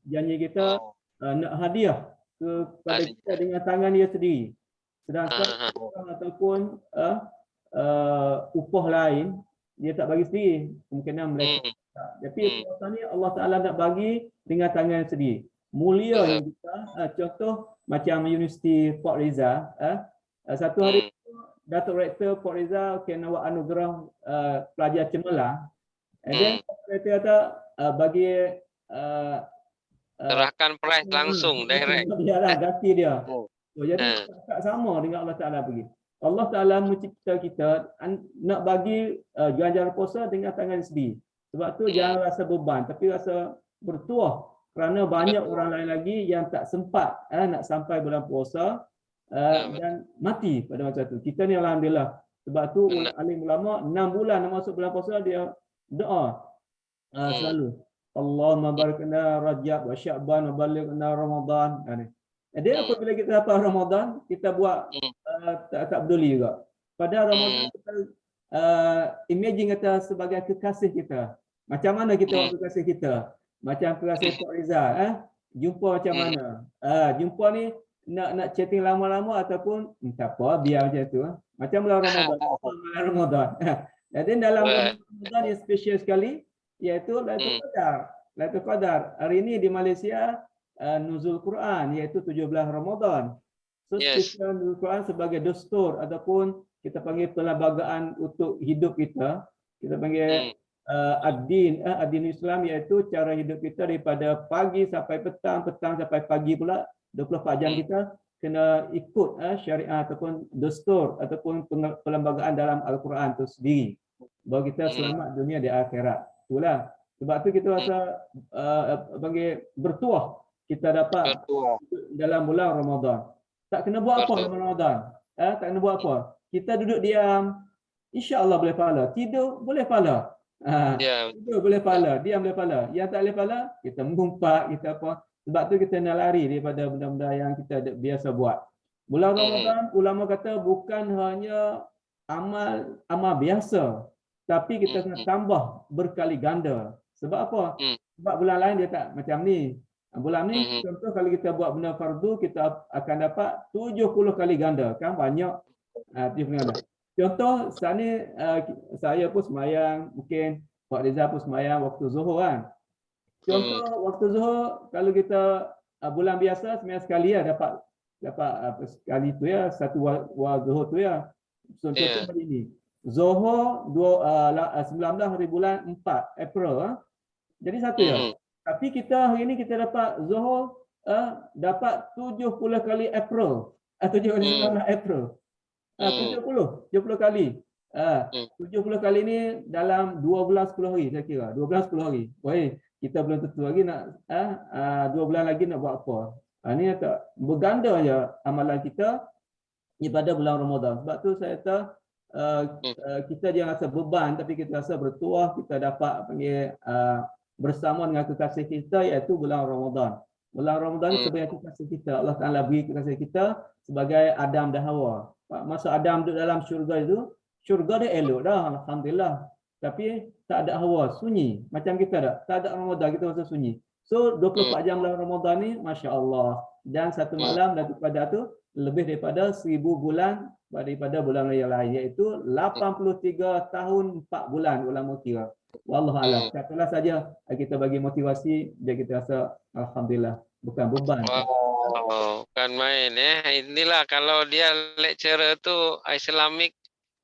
janji kita nak hadiah kepada kita dengan tangan dia sendiri. Sedangkan orang ataupun upah lain dia tak bagi sendiri, kemungkinan mereka tak. Tapi puasa ni Allah Taala nak bagi dengan tangan sendiri. Mulia yang kita contoh macam Universiti Port Reza, satu hari Datuk Rektor Port Reza kena buat anugerah pelajar cemerlang. And then rektor kata bagi serahkan prize langsung direct. Dia lah ganti dia. Jadi tak sama dengan Allah Taala bagi. Allah Taala mencipta kita nak bagi ganjaran puasa dengan tangan sendiri. Sebab tu jangan rasa beban, tapi rasa bertuah kerana banyak orang lain lagi yang tak sempat nak sampai bulan puasa dan mati pada masa tu. Kita ni alhamdulillah. Sebab tu alim ulama 6 bulan nak masuk bulan puasa dia doa selalu. Allahumma barakna Rajab wa Sya'ban wa balighna Ramadan. Dia apabila kita dapat Ramadan, kita buat tak peduli juga. Pada Ramadan kita imagine kita sebagai kekasih kita. Macam mana kita buat kekasih kita? Macam kekasih Pak Reza, jumpa macam mana? Jumpa ni nak chatting lama-lama ataupun tak apa, biar macam tu. Macam bulan Ramadan. Jadi dalam Ramadan yang spesial sekali iaitu Lailatul Qadar. Lailatul Qadar. Hari ini di Malaysia nuzul Quran iaitu 17 Ramadan. So spesial nuzul Quran sebagai dastur ataupun kita panggil perlembagaan untuk hidup kita. Kita panggil ad-din Islam iaitu cara hidup kita daripada pagi sampai petang, petang sampai pagi pula 24 jam kita kena ikut syariat ataupun dastur ataupun perlembagaan dalam Al-Quran itu sendiri. Bahawa kita selamat dunia di akhirat. Itulah. Sebab tu kita rasa panggil bertuah kita dapat dalam bulan Ramadan. Tak kena buat apa dalam Ramadan. Tak kena buat apa. Kita duduk diam, insya-Allah boleh pahala. Tidur boleh pahala. Tidur boleh pahala, diam boleh pahala. Yang tak boleh pahala, kita mengumpat, kita apa. Sebab tu kita nak lari daripada benda-benda yang kita biasa buat. Bulan Ramadan ulama kata bukan hanya amal biasa, tapi kita kena tambah berkali ganda. Sebab apa? Sebab bulan lain dia tak macam ni. Bulan ni contoh kalau kita buat benda fardu kita akan dapat 70 kali ganda. Kan banyak. 70 ganda. Contoh saat ni saya pun sembahyang, mungkin Pak Reza pun sembahyang waktu Zuhur kan. Contoh waktu Zuhur kalau kita bulan biasa sembahyang sekali dapat sekali tu satu Zuhur tu Contoh hari ini. Zuhur 19 hari bulan 4 April. Jadi satu Tapi kita hari ini kita dapat Zuhur dapat 70 kali April. 70 kali 19 April. 70 kali. 70 kali ni dalam 2 bulan 10 hari saya kira. 2 bulan 10 hari. Woi, kita belum tentu lagi nak 2 bulan lagi nak buat apa. Ni tak berganda je amalan kita daripada bulan Ramadan. Sebab tu saya kata kita jangan rasa beban tapi kita rasa bertuah, kita dapat panggil bersama dengan kekasih kita iaitu bulan Ramadan. Bulan Ramadan sebenarnya kekasih kita. Allah Taala beri kekasih kita sebagai Adam dan Hawa. Masa Adam duduk dalam syurga itu, syurga dia elok dah, alhamdulillah. Tapi tak ada Hawa, sunyi. Macam kita tak ada Ramadan, kita rasa sunyi. So 24 jam bulan Ramadan ni masya-Allah. Dan satu malam daripada tu lebih daripada 1000 bulan daripada bulan yang lain, iaitu 83 tahun 4 bulan ulama kira. Wallahu a'lam. Katalah saja kita bagi motivasi biar kita rasa alhamdulillah bukan beban. Wow, kan main Inilah kalau dia lecturer tu Islamic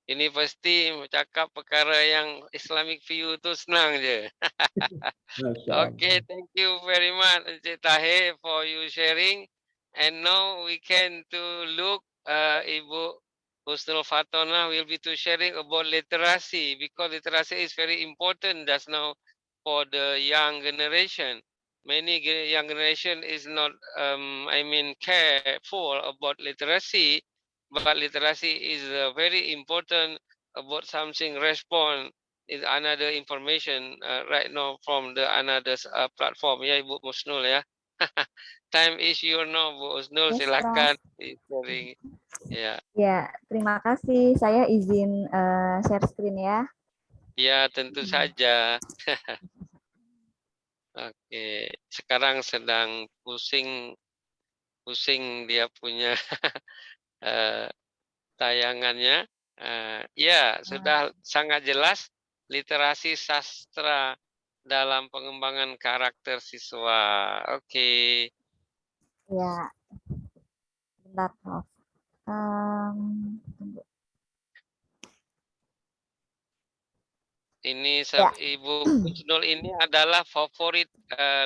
University cakap perkara yang Islamic view tu senang je. Okay, thank you very much Encik Tahir for you sharing. And now we can to look Ibu Husnul Fatona will be to sharing about literacy, because literacy is very important just now for the young generation. Many young generation is not careful about literacy, but literacy is very important about something respond is another information right now from the another platform ya Ibu Husnul ya. Time is your now Bu Husnul, silakan sharing. Ya. Ya, terima kasih. Saya izin share screen ya. Ya, tentu saja. Oke, sekarang sedang pusing dia punya tayangannya. Ya, sudah sangat jelas literasi sastra dalam pengembangan karakter siswa. Oke. Ya, bentar, maaf. Tunggu. Ini Ibu Husnul ini adalah favorit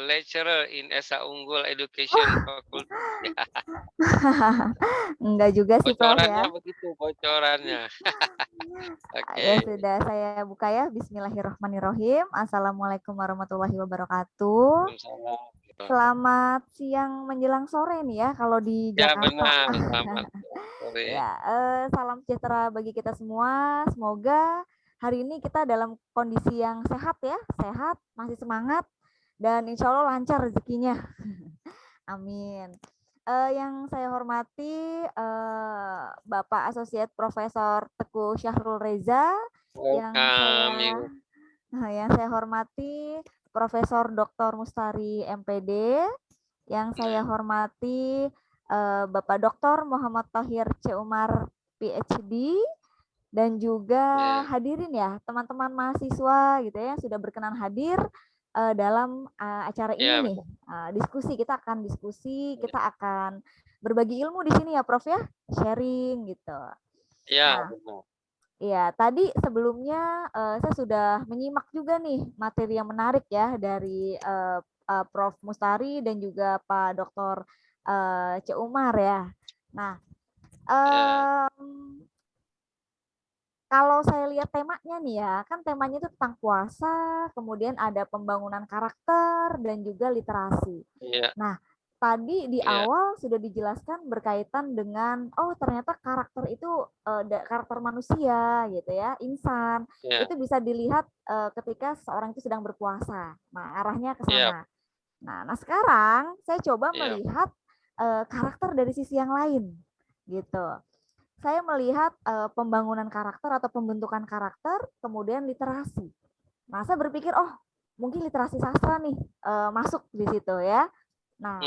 lecturer in Esa Unggul Education Faculty. Enggak juga sih Prof ya. Begitu bocorannya. Okay. Ya sudah saya buka ya. Bismillahirrahmanirrahim. Assalamualaikum warahmatullahi wabarakatuh. Selamat siang menjelang sore nih ya kalau di Jakarta. Ya benar. Selamat sore. Ya, salam sejahtera bagi kita semua. Semoga hari ini kita dalam kondisi yang sehat ya, sehat, masih semangat, dan insya Allah lancar rezekinya. Amin. Yang saya hormati Bapak Asosiat Profesor Teguh Syahrul Reza, yang saya hormati Profesor Dr. Mustari MPD, yang saya hormati Bapak Dr. Muhammad Thohir C. Umar PhD, dan juga hadirin ya teman-teman mahasiswa gitu ya yang sudah berkenan hadir dalam acara ini nih. Diskusi, kita akan berbagi ilmu di sini ya Prof ya, sharing gitu. Ya. Iya, tadi sebelumnya saya sudah menyimak juga nih materi yang menarik ya dari Prof Mustari dan juga Pak Dr. C. Umar ya. Nah, kalau saya lihat temanya nih ya, kan temanya itu tentang puasa, kemudian ada pembangunan karakter dan juga literasi. Nah, tadi di awal sudah dijelaskan berkaitan dengan ternyata karakter itu karakter manusia gitu ya, insan. Itu bisa dilihat ketika seorang itu sedang berpuasa. Nah, arahnya ke sana. Nah, sekarang saya coba melihat karakter dari sisi yang lain gitu. Saya melihat pembangunan karakter atau pembentukan karakter, kemudian literasi. Nah, saya berpikir, mungkin literasi sastra nih masuk di situ ya. Nah,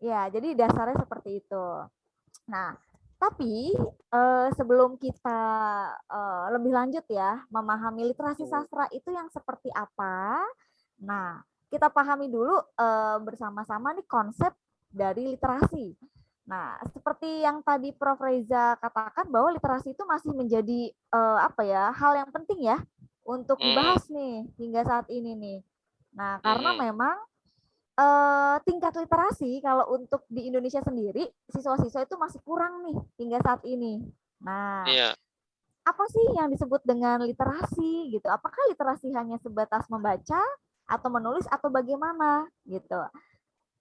ya jadi dasarnya seperti itu. Nah, tapi sebelum kita lebih lanjut ya, memahami literasi sastra itu yang seperti apa, nah, kita pahami dulu bersama-sama nih konsep dari literasi. Nah, seperti yang tadi Prof. Reza katakan bahwa literasi itu masih menjadi hal yang penting ya untuk dibahas nih hingga saat ini nih. Nah, karena memang tingkat literasi kalau untuk di Indonesia sendiri siswa-siswa itu masih kurang nih hingga saat ini. Nah, apa sih yang disebut dengan literasi gitu? Apakah literasi hanya sebatas membaca atau menulis atau bagaimana gitu?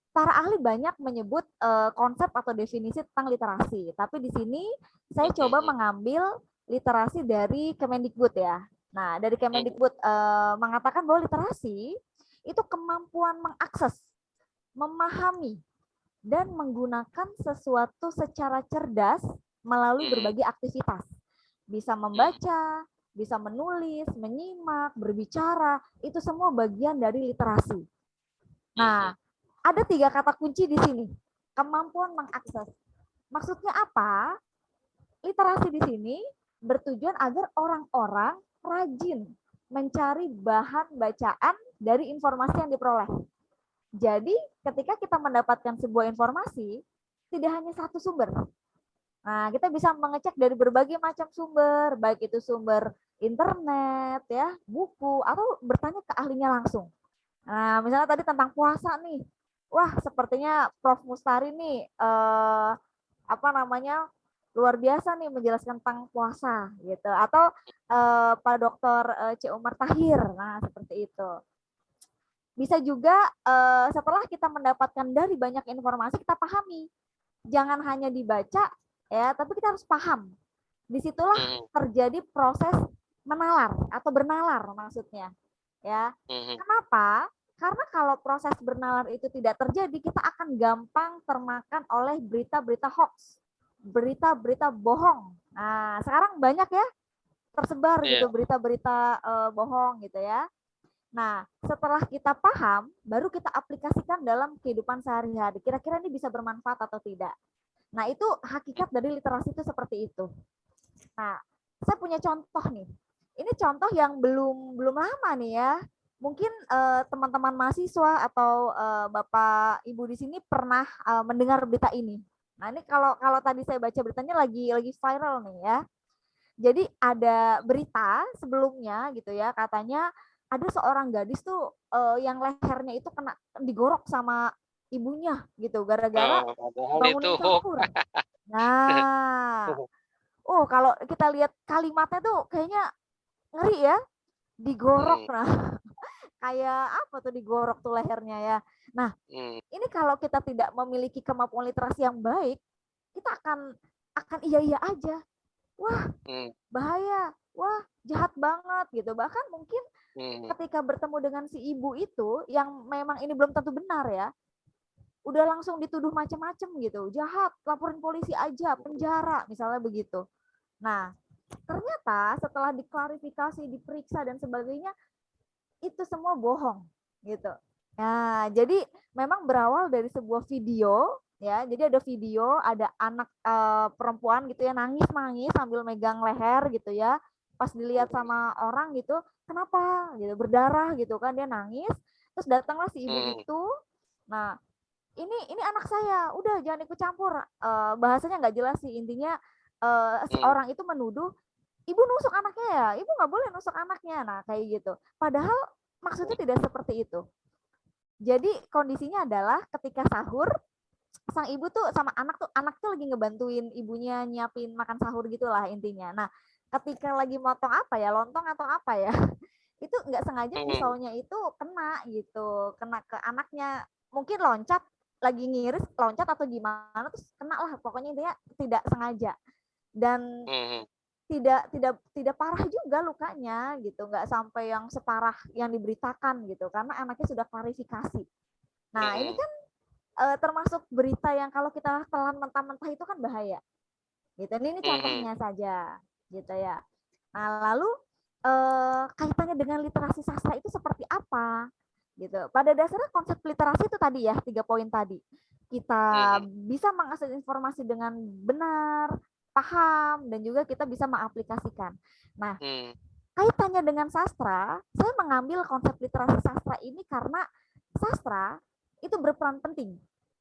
Para ahli banyak menyebut konsep atau definisi tentang literasi, tapi di sini saya coba mengambil literasi dari Kemendikbud ya. Nah, dari Kemendikbud mengatakan bahwa literasi itu kemampuan mengakses, memahami, dan menggunakan sesuatu secara cerdas melalui berbagai aktivitas. Bisa membaca, bisa menulis, menyimak, berbicara, itu semua bagian dari literasi. Nah, ada 3 kata kunci di sini. Kemampuan mengakses. Maksudnya apa? Literasi di sini bertujuan agar orang-orang rajin mencari bahan bacaan dari informasi yang diperoleh. Jadi, ketika kita mendapatkan sebuah informasi, tidak hanya satu sumber. Nah, kita bisa mengecek dari berbagai macam sumber, baik itu sumber internet, ya, buku, atau bertanya ke ahlinya langsung. Nah, misalnya tadi tentang puasa nih. Wah, sepertinya Prof. Mustari nih luar biasa nih menjelaskan tentang puasa gitu. Atau Pak Dr. C. Umar Tahir. Nah, seperti itu. Bisa juga setelah kita mendapatkan dari banyak informasi, kita pahami. Jangan hanya dibaca ya, tapi kita harus paham. Disitulah terjadi proses menalar atau bernalar maksudnya. Ya. Kenapa? Karena kalau proses bernalar itu tidak terjadi, kita akan gampang termakan oleh berita-berita hoax, berita-berita bohong. Nah, sekarang banyak ya tersebar gitu berita-berita bohong gitu ya. Nah, setelah kita paham, baru kita aplikasikan dalam kehidupan sehari-hari. Kira-kira ini bisa bermanfaat atau tidak. Nah, itu hakikat dari literasi itu seperti itu. Nah, saya punya contoh nih. Ini contoh yang belum lama nih ya. Mungkin teman-teman mahasiswa atau Bapak Ibu di sini pernah mendengar berita ini. Nah, ini kalau tadi saya baca beritanya lagi viral nih ya. Jadi ada berita sebelumnya gitu ya, katanya ada seorang gadis tuh yang lehernya itu kena digorok sama ibunya gitu gara-gara bangunin sahur. Nah, kalau kita lihat kalimatnya tuh kayaknya ngeri ya, digorok. Nah, kayak apa tuh digorok tuh lehernya ya. Nah, ini kalau kita tidak memiliki kemampuan literasi yang baik, kita akan iya aja. Wah, bahaya. Wah, jahat banget gitu. Bahkan mungkin ketika bertemu dengan si ibu itu yang memang ini belum tentu benar ya, udah langsung dituduh macam-macam gitu. Jahat, laporin polisi aja, penjara, misalnya begitu. Nah, ternyata setelah diklarifikasi, diperiksa dan sebagainya, itu semua bohong gitu. Nah, jadi memang berawal dari sebuah video ya. Jadi ada video, ada anak perempuan gitu ya nangis sambil megang leher gitu ya. Pas dilihat sama orang gitu, kenapa gitu, berdarah gitu kan, dia nangis. Terus datanglah si ibu itu. Nah, ini anak saya, udah jangan ikut campur. Bahasanya nggak jelas sih, intinya si orang itu menuduh ibu nusuk anaknya ya, ibu nggak boleh nusuk anaknya. Nah, kayak gitu. Padahal maksudnya tidak seperti itu. Jadi kondisinya adalah ketika sahur, sang ibu tuh sama anak tuh lagi ngebantuin ibunya nyiapin makan sahur gitulah intinya. Nah, ketika lagi motong apa ya, lontong atau apa ya, itu nggak sengaja pisaunya itu kena gitu, kena ke anaknya. Mungkin loncat, lagi ngiris, loncat atau gimana, terus kena lah. Pokoknya intinya tidak sengaja. Dan tidak parah juga lukanya gitu, nggak sampai yang separah yang diberitakan gitu, karena anaknya sudah klarifikasi. Nah, ini kan termasuk berita yang kalau kita telan mentah-mentah itu kan bahaya gitu. Ini contohnya saja gitu ya. Nah, lalu kaitannya dengan literasi sastra itu seperti apa gitu. Pada dasarnya konsep literasi itu tadi ya, 3 poin tadi. Kita bisa mengakses informasi dengan benar, paham, dan juga kita bisa mengaplikasikan. Nah, kaitannya dengan sastra, saya mengambil konsep literasi sastra ini karena sastra itu berperan penting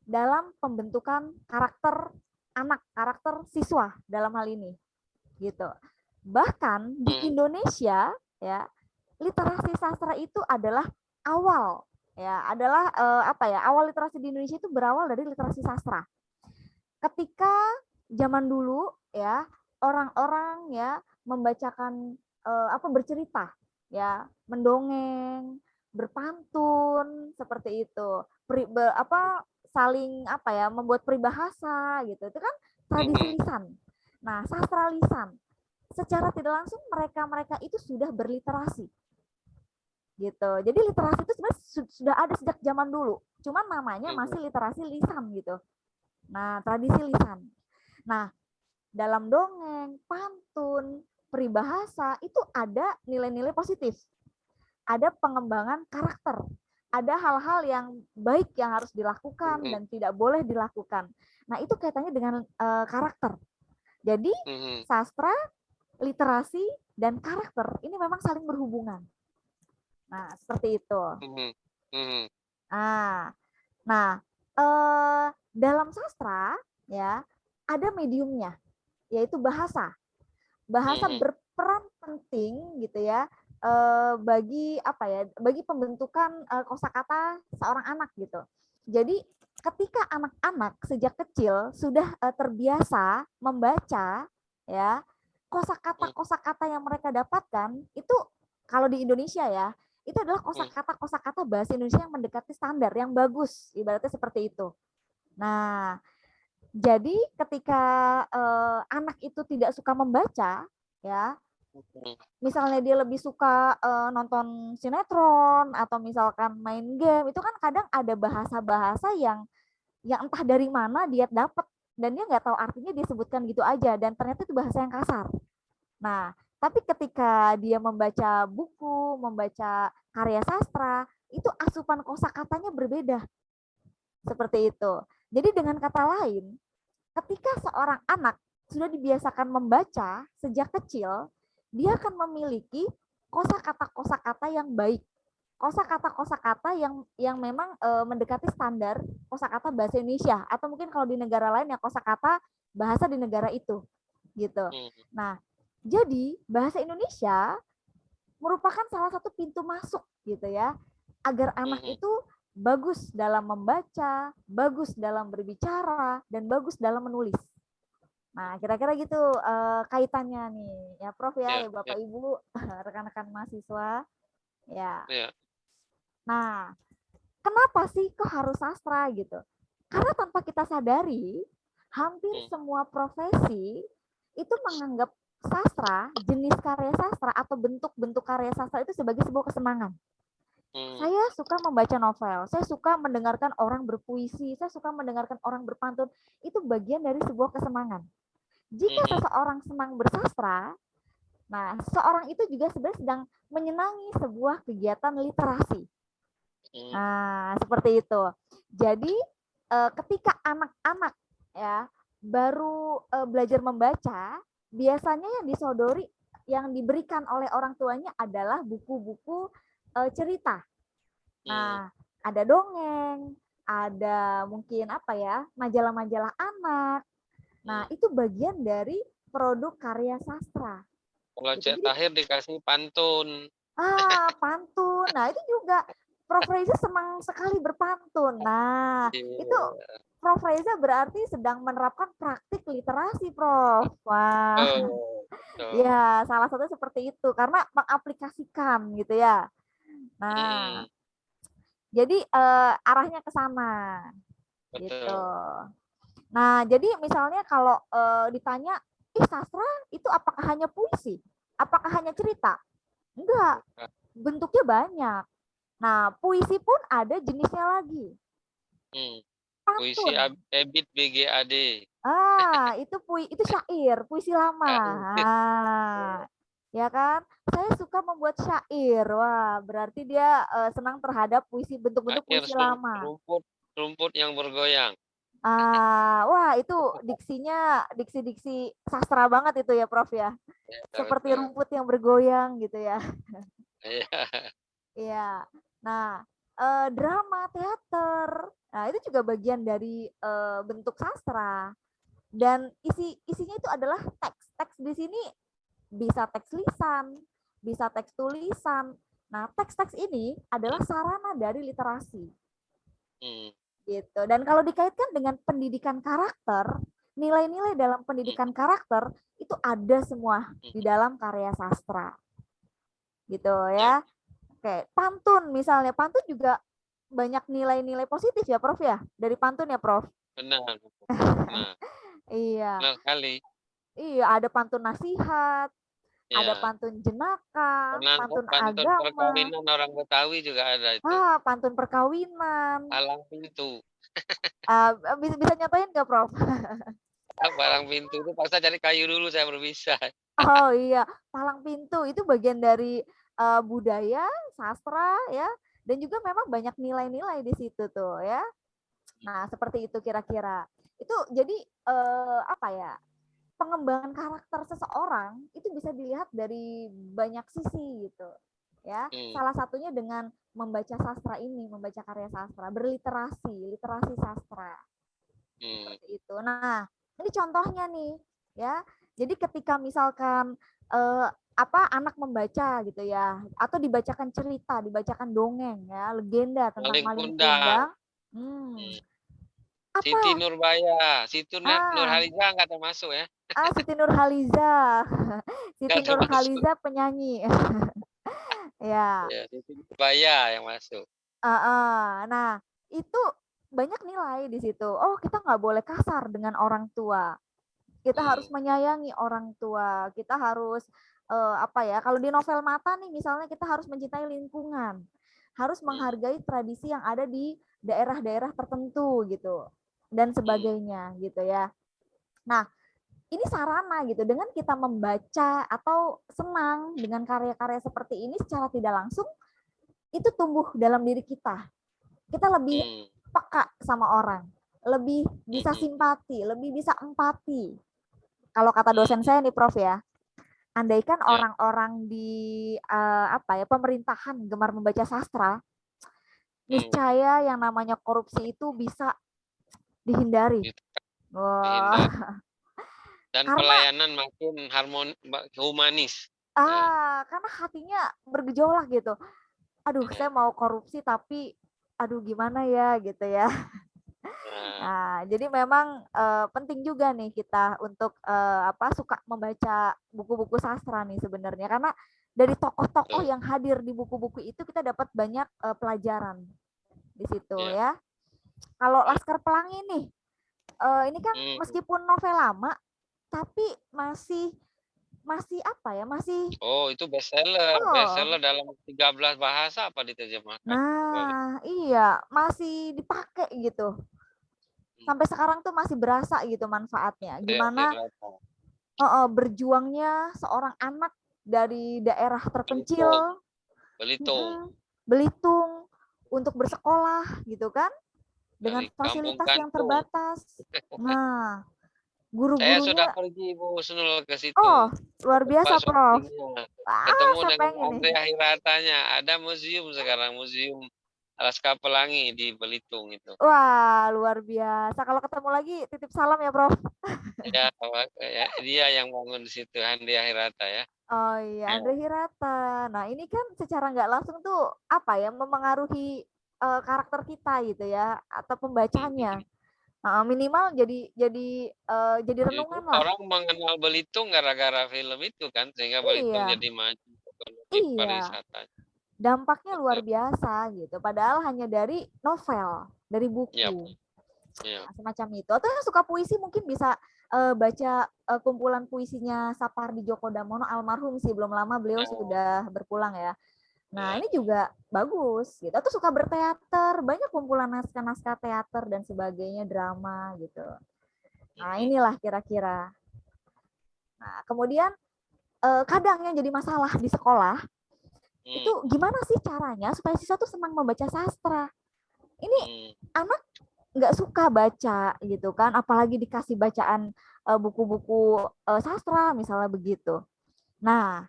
dalam pembentukan karakter anak, karakter siswa dalam hal ini. Gitu. Bahkan di Indonesia ya, literasi sastra itu adalah awal ya, adalah awal literasi di Indonesia itu berawal dari literasi sastra. Ketika zaman dulu ya, orang-orang ya membacakan bercerita, ya, mendongeng, berpantun seperti itu, saling membuat peribahasa gitu. Itu kan tradisi lisan. Nah, sastra lisan secara tidak langsung mereka itu sudah berliterasi. Gitu. Jadi literasi itu sebenarnya sudah ada sejak zaman dulu. Cuman namanya masih literasi lisan gitu. Nah, tradisi lisan. Nah, dalam dongeng, pantun, peribahasa itu ada nilai-nilai positif. Ada pengembangan karakter. Ada hal-hal yang baik yang harus dilakukan dan tidak boleh dilakukan. Nah, itu kaitannya dengan karakter. Jadi, sastra, literasi, dan karakter ini memang saling berhubungan. Nah, seperti itu. Dalam sastra ya ada mediumnya, yaitu bahasa. Bahasa berperan penting gitu ya bagi bagi pembentukan kosakata seorang anak gitu. Jadi ketika anak-anak sejak kecil sudah terbiasa membaca ya, kosakata yang mereka dapatkan itu kalau di Indonesia ya, itu adalah kosakata bahasa Indonesia yang mendekati standar, yang bagus, ibaratnya seperti itu. Nah, jadi ketika anak itu tidak suka membaca, ya, misalnya dia lebih suka nonton sinetron atau misalkan main game, itu kan kadang ada bahasa-bahasa yang entah dari mana dia dapat dan dia nggak tahu artinya, dia sebutkan gitu aja dan ternyata itu bahasa yang kasar. Nah, tapi ketika dia membaca buku, membaca karya sastra, itu asupan kosakatanya berbeda. Seperti itu. Jadi dengan kata lain, ketika seorang anak sudah dibiasakan membaca sejak kecil, dia akan memiliki kosakata-kosakata yang baik. Kosakata-kosakata yang memang mendekati standar kosakata bahasa Indonesia, atau mungkin kalau di negara lain ya kosakata bahasa di negara itu. Gitu. Nah, jadi bahasa Indonesia merupakan salah satu pintu masuk gitu ya, agar anak itu bagus dalam membaca, bagus dalam berbicara, dan bagus dalam menulis. Nah, kira-kira gitu kaitannya nih, ya Prof ya, ya Bapak Ibu, rekan-rekan mahasiswa, ya. Nah, kenapa sih kok harus sastra gitu? Karena tanpa kita sadari, hampir semua profesi itu menganggap sastra, jenis karya sastra atau bentuk-bentuk karya sastra itu sebagai sebuah kesenangan. Saya suka membaca novel, saya suka mendengarkan orang berpuisi, saya suka mendengarkan orang berpantun, itu bagian dari sebuah kesenangan. Jika seseorang senang bersastra, nah seorang itu juga sebenarnya sedang menyenangi sebuah kegiatan literasi. Nah, seperti itu. Jadi ketika anak-anak ya baru belajar membaca, biasanya yang disodori, yang diberikan oleh orang tuanya adalah buku-buku cerita. Nah, ada dongeng, ada mungkin majalah-majalah anak. Nah, itu bagian dari produk karya sastra. Kalau Cek Tahir dikasih pantun. Pantun. Nah, itu juga Prof Reza senang sekali berpantun. Nah, itu Prof Reza berarti sedang menerapkan praktik literasi, Prof. Wah. Ya, salah satu seperti itu karena mengaplikasikan gitu ya. Nah, jadi arahnya ke sana. Gitu. Nah, jadi misalnya kalau ditanya, sastra itu apakah hanya puisi? Apakah hanya cerita? Enggak. Bentuknya banyak. Nah, puisi pun ada jenisnya lagi. Puisi Ebit BGAD. Itu syair, puisi lama. Ya kan? Saya suka membuat syair. Wah, berarti dia senang terhadap puisi, bentuk-bentuk puisi lama. Rumput yang bergoyang. Wah, itu diksinya diksi-diksi sastra banget itu ya, Prof ya. Seperti rumput yang bergoyang gitu ya. Iya. Nah, drama, teater, nah itu juga bagian dari bentuk sastra. Dan isinya itu adalah teks. Teks di sini bisa teks lisan, bisa teks tulisan. Nah, teks-teks ini adalah sarana dari literasi. Gitu. Dan kalau dikaitkan dengan pendidikan karakter, nilai-nilai dalam pendidikan karakter itu ada semua di dalam karya sastra. Gitu ya. Oke, pantun misalnya. Pantun juga banyak nilai-nilai positif ya, Prof ya? Dari pantun ya, Prof? Benar. Iya. Benar sekali. Iya, ada pantun nasihat, ada pantun jenaka, pantun agama. Perkawinan orang Betawi juga ada itu. Pantun perkawinan. Palang pintu. Bisa nyatain nggak, Prof? Palang pintu itu pasti cari kayu dulu saya baru bisa. Oh iya, palang pintu itu bagian dari budaya, sastra ya, dan juga memang banyak nilai-nilai di situ tuh ya. Nah, seperti itu kira-kira. Itu jadi apa ya? Pengembangan karakter seseorang itu bisa dilihat dari banyak sisi gitu. Ya. Salah satunya dengan membaca sastra ini, membaca karya sastra, literasi sastra. Seperti itu. Nah, ini contohnya nih, ya. Jadi ketika misalkan anak membaca gitu ya, atau dibacakan cerita, dibacakan dongeng ya, legenda tentang Malin Kundang. Siti Nurbaya, Siti Nurhaliza nggak termasuk ya? Siti Nurhaliza, Siti Nurhaliza penyanyi. Ya. Siti Nurbaya yang masuk. Nah, itu banyak nilai di situ. Oh, kita nggak boleh kasar dengan orang tua. Kita harus menyayangi orang tua. Kita harus kalau di novel Mata nih misalnya kita harus mencintai lingkungan. Harus menghargai tradisi yang ada di daerah-daerah tertentu gitu. Dan sebagainya gitu ya. Nah, ini sarana gitu. Dengan kita membaca atau senang dengan karya-karya seperti ini secara tidak langsung, itu tumbuh dalam diri kita. Kita lebih peka sama orang. Lebih bisa simpati, lebih bisa empati. Kalau kata dosen saya nih Prof ya, andaikan orang-orang di pemerintahan gemar membaca sastra, niscaya yang namanya korupsi itu bisa dihindari. Wah. Dan pelayanan makin humanis. Karena hatinya bergejolak gitu. Aduh, saya mau korupsi tapi aduh gimana ya gitu ya. Nah, jadi memang penting juga nih kita untuk suka membaca buku-buku sastra nih sebenarnya, karena dari tokoh-tokoh yang hadir di buku-buku itu kita dapat banyak pelajaran di situ ya. Kalau Laskar Pelangi nih, ini kan meskipun novel lama, tapi masih itu bestseller dalam 13 bahasa apa diterjemahkan. Nah, iya, masih dipakai gitu. Sampai sekarang tuh masih berasa gitu manfaatnya. Gimana berjuangnya seorang anak dari daerah terpencil, Belitung untuk bersekolah gitu kan, dengan fasilitas yang terbatas. Nah, guru-gurunya. Saya sudah pergi Bu Husnul ke situ. Oh, luar biasa Prof. Ketemu dengan Andrea Hiratanya. Ada museum sekarang, museum Laskar Pelangi di Belitung itu. Wah, luar biasa. Kalau ketemu lagi titip salam ya, Prof. Ya, dia yang bangun di situ, Andrea Hirata ya. Oh iya, Andrea Hirata. Nah, ini kan secara nggak langsung tuh memengaruhi karakter kita gitu ya, atau pembacanya. Minimal jadi renungan lah. Orang mengenal Belitung gara-gara film itu kan, sehingga Belitung jadi maju pariwisata. Dampaknya luar biasa gitu. Padahal hanya dari novel, dari buku. Nah, semacam itu. Atau yang suka puisi mungkin bisa baca kumpulan puisinya Sapardi Djoko Damono, almarhum sih, belum lama beliau sudah berpulang ya. Nah, ini juga bagus gitu. Atau suka berteater, banyak kumpulan naskah-naskah teater dan sebagainya, drama gitu. Nah, inilah kira-kira. Nah, kemudian kadang yang jadi masalah di sekolah itu gimana sih caranya supaya siswa tuh senang membaca sastra. Ini anak nggak suka baca gitu kan, apalagi dikasih bacaan buku-buku sastra misalnya begitu. Nah,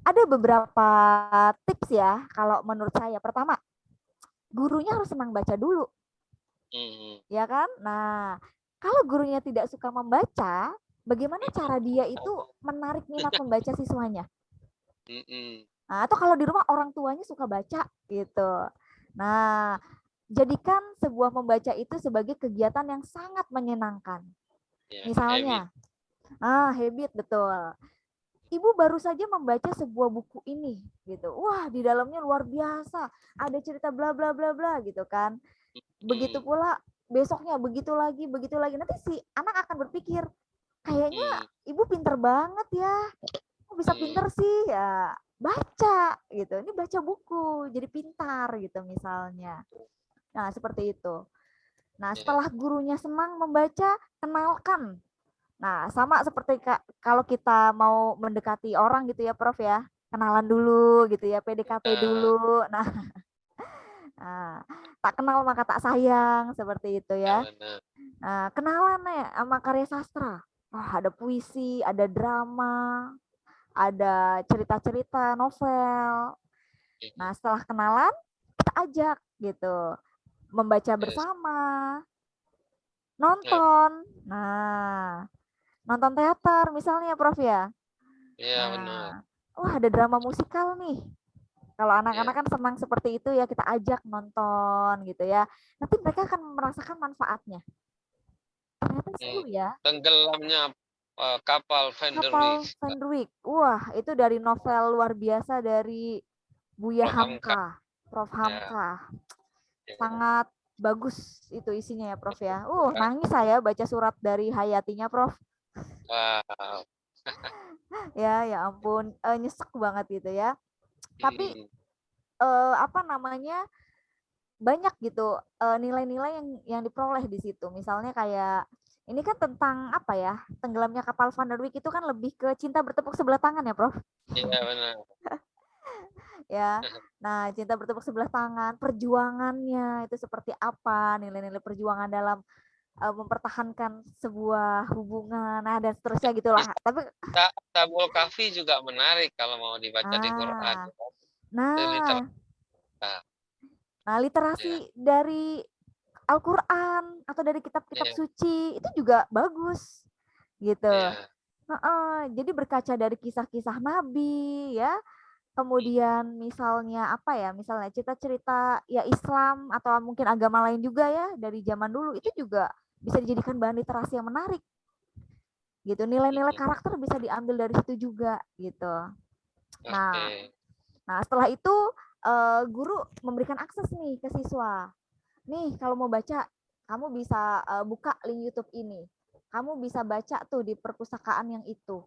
ada beberapa tips ya kalau menurut saya. Pertama, gurunya harus senang baca dulu. Ya kan? Nah, kalau gurunya tidak suka membaca, bagaimana cara dia itu menarik minat membaca siswanya? Nah, atau kalau di rumah orang tuanya suka baca gitu. Nah, jadikan sebuah membaca itu sebagai kegiatan yang sangat menyenangkan. Misalnya, habit, betul. Ibu baru saja membaca sebuah buku ini, gitu. Wah, di dalamnya luar biasa. Ada cerita bla bla bla bla, gitu kan. Begitu pula besoknya begitu lagi. Nanti si anak akan berpikir, kayaknya ibu pinter banget ya. Kok bisa pinter sih? Ya, baca gitu. Ini baca buku, jadi pintar gitu misalnya. Nah, seperti itu. Nah, setelah gurunya senang membaca, kenalkan. Nah, sama seperti kalau kita mau mendekati orang gitu ya, Prof ya. Kenalan dulu gitu ya, PDKT dulu. Nah, tak kenal maka tak sayang, seperti itu ya. Nah, kenalan nih sama karya sastra. Ada puisi, ada drama, ada cerita-cerita, novel. Nah, setelah kenalan, kita ajak gitu. Membaca bersama, nonton. Nah, nonton teater misalnya, Prof ya. Iya, benar. Wah, ada drama musikal nih. Kalau anak-anak kan senang seperti itu ya, kita ajak nonton gitu ya. Nanti mereka akan merasakan manfaatnya. Ternyata seru ya. Tenggelamnya kapal Van der Wijk. Wah, itu dari novel luar biasa dari Buya Hamka, Prof Hamka. Sangat bagus itu isinya ya, Prof ya. Nangis saya baca surat dari Hayatinya, Prof. Wow. Ya ampun, nyesek banget gitu ya. Tapi banyak gitu nilai-nilai yang diperoleh di situ. Misalnya kayak ini kan tentang apa ya? Tenggelamnya kapal Van der Wijk itu kan lebih ke cinta bertepuk sebelah tangan ya, Prof? Iya, benar. Ya. Nah, cinta bertepuk sebelah tangan, perjuangannya itu seperti apa? Nilai-nilai perjuangan dalam mempertahankan sebuah hubungan, nah dan seterusnya gitulah. Tapi Tabul Kafi juga menarik kalau mau dibaca di Quran. Nah, literasi dari Al-Quran atau dari kitab-kitab suci itu juga bagus, gitu. Jadi berkaca dari kisah-kisah Nabi, ya. Kemudian misalnya misalnya cerita-cerita ya Islam atau mungkin agama lain juga ya dari zaman dulu itu juga bisa dijadikan bahan literasi yang menarik, gitu. Nilai-nilai karakter bisa diambil dari situ juga, gitu. Nah setelah itu guru memberikan akses nih ke siswa. Nih kalau mau baca, kamu bisa buka link YouTube ini. Kamu bisa baca tuh di perpustakaan yang itu.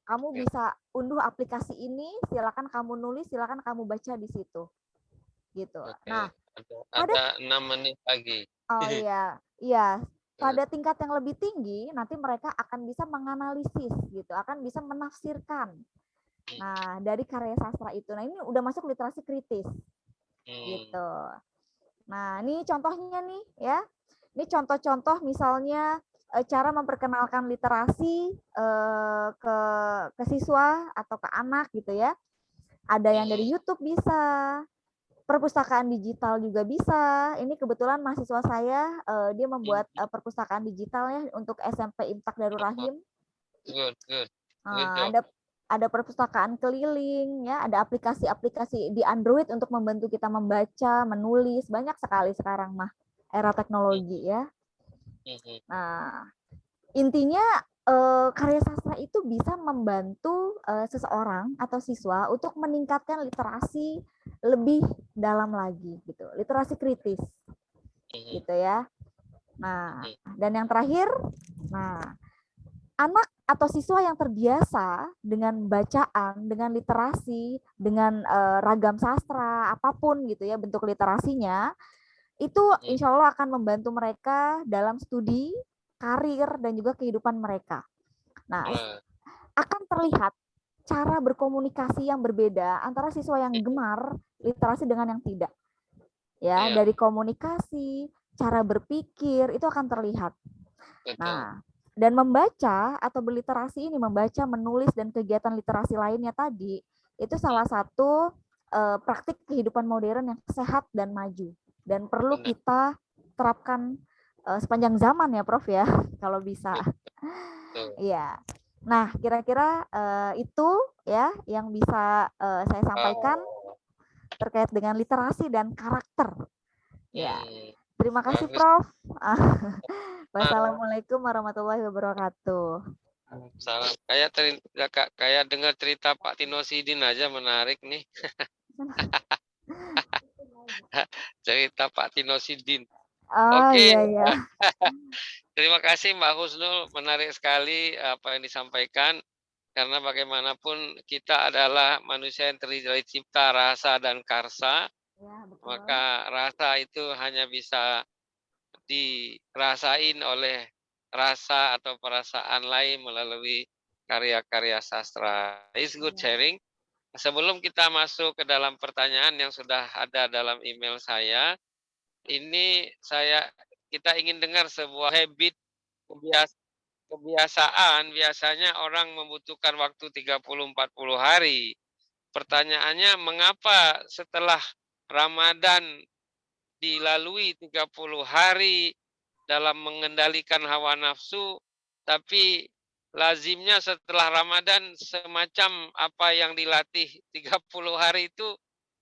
Kamu bisa unduh aplikasi ini, silakan kamu nulis, silakan kamu baca di situ. Gitu. Nah, ada 6 menit lagi. Oh iya. Pada tingkat yang lebih tinggi, nanti mereka akan bisa menganalisis gitu, akan bisa menafsirkan. Nah, dari karya sastra itu. Nah, ini udah masuk literasi kritis. Gitu. Nah, ini contohnya nih ya. Ini contoh-contoh misalnya cara memperkenalkan literasi ke siswa atau ke anak gitu ya. Ada yang dari YouTube bisa, perpustakaan digital juga bisa. Ini kebetulan mahasiswa saya dia membuat perpustakaan digital ya untuk SMP Imtak Darul Rahim. Good. Ada perpustakaan keliling ya, ada aplikasi-aplikasi di Android untuk membantu kita membaca, menulis, banyak sekali sekarang mah era teknologi ya. Nah, intinya karya sastra itu bisa membantu seseorang atau siswa untuk meningkatkan literasi lebih dalam lagi gitu, literasi kritis gitu ya. Nah, dan yang terakhir, anak atau siswa yang terbiasa dengan bacaan, dengan literasi, dengan ragam sastra apapun gitu ya bentuk literasinya, itu insya Allah akan membantu mereka dalam studi, karir, dan juga kehidupan mereka. Nah, akan terlihat cara berkomunikasi yang berbeda antara siswa yang gemar literasi dengan yang tidak. Ya, dari komunikasi, cara berpikir itu akan terlihat. Nah, dan membaca atau berliterasi ini, membaca, menulis, dan kegiatan literasi lainnya tadi, itu salah satu praktik kehidupan modern yang sehat dan maju. Dan perlu kita terapkan sepanjang zaman ya Prof ya, kalau bisa. Iya. Nah, kira-kira itu ya yang bisa saya sampaikan terkait dengan literasi dan karakter. Ya. Terima kasih Prof. Wassalamualaikum warahmatullahi wabarakatuh. Salam. Kayak dengar cerita Pak Tino Sidin aja menarik nih. Cerita Pak Tino Sidin. Oh Oke. iya. Terima kasih Mbak Husnul, menarik sekali apa yang disampaikan. Karena bagaimanapun kita adalah manusia yang terdiri dari cipta, rasa, dan karsa. Ya, betul. Maka rasa itu hanya bisa dirasain oleh rasa atau perasaan lain melalui karya-karya sastra. It's good sharing. Sebelum kita masuk ke dalam pertanyaan yang sudah ada dalam email saya, ini kita ingin dengar sebuah habit, kebiasaan. Biasanya orang membutuhkan waktu 30-40 hari. Pertanyaannya, mengapa setelah Ramadan dilalui 30 hari dalam mengendalikan hawa nafsu, tapi lazimnya setelah Ramadan semacam apa yang dilatih 30 hari itu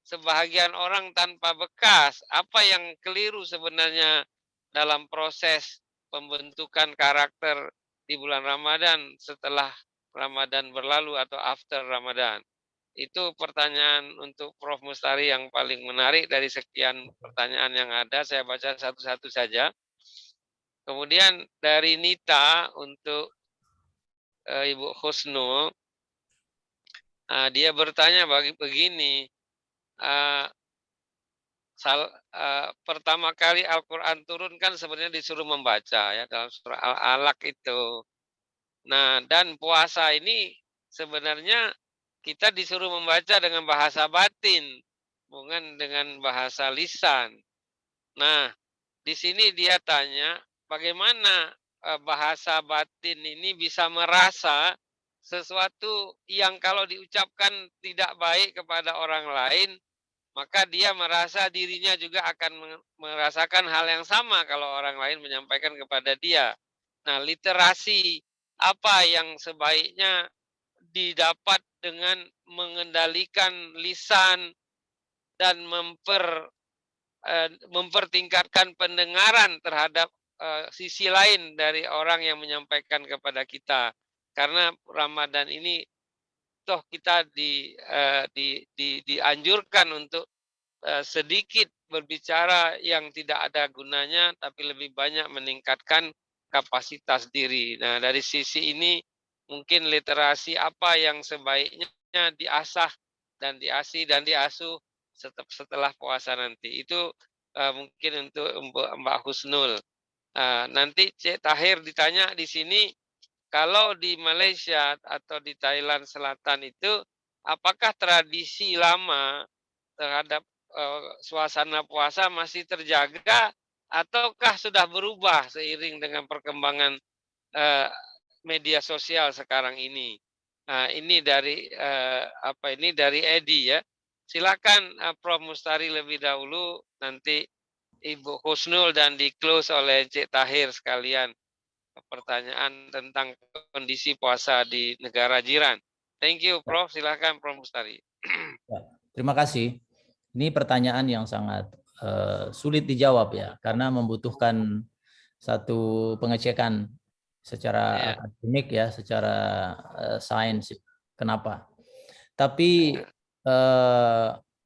sebahagian orang tanpa bekas. Apa yang keliru sebenarnya dalam proses pembentukan karakter di bulan Ramadan setelah Ramadan berlalu atau after Ramadan? Itu pertanyaan untuk Prof. Mustari yang paling menarik dari sekian pertanyaan yang ada. Saya baca satu-satu saja. Kemudian dari Nita untuk Ibu Husnul, dia bertanya begini, pertama kali Al-Quran turun kan sebenarnya disuruh membaca ya dalam surah Al-Alaq itu. Nah, dan puasa ini sebenarnya kita disuruh membaca dengan bahasa batin, bukan dengan bahasa lisan. Nah, di sini dia tanya, bagaimana bahasa batin ini bisa merasa sesuatu yang kalau diucapkan tidak baik kepada orang lain, maka dia merasa dirinya juga akan merasakan hal yang sama kalau orang lain menyampaikan kepada dia. Nah, literasi apa yang sebaiknya didapat dengan mengendalikan lisan dan mempertingkatkan pendengaran terhadap sisi lain dari orang yang menyampaikan kepada kita. Karena Ramadan ini toh kita dianjurkan untuk sedikit berbicara yang tidak ada gunanya, tapi lebih banyak meningkatkan kapasitas diri. Nah, dari sisi ini mungkin literasi apa yang sebaiknya diasah dan diasih dan diasuh setelah puasa nanti. Itu mungkin untuk Mbak Husnul. Nanti Cik Tahir ditanya di sini, kalau di Malaysia atau di Thailand Selatan itu, apakah tradisi lama terhadap suasana puasa masih terjaga ataukah sudah berubah seiring dengan perkembangan media sosial sekarang ini? Nah, ini dari dari Edi ya. Silakan Prof. Mustari lebih dahulu, nanti Ibu Husnul dan di-close oleh Cik Tahir sekalian. Pertanyaan tentang kondisi puasa di negara jiran. Thank you, Prof. Silakan Prof. Mustari. Terima kasih. Ini pertanyaan yang sangat sulit dijawab ya, karena membutuhkan satu pengecekan secara akademik ya, secara sains. Kenapa? Tapi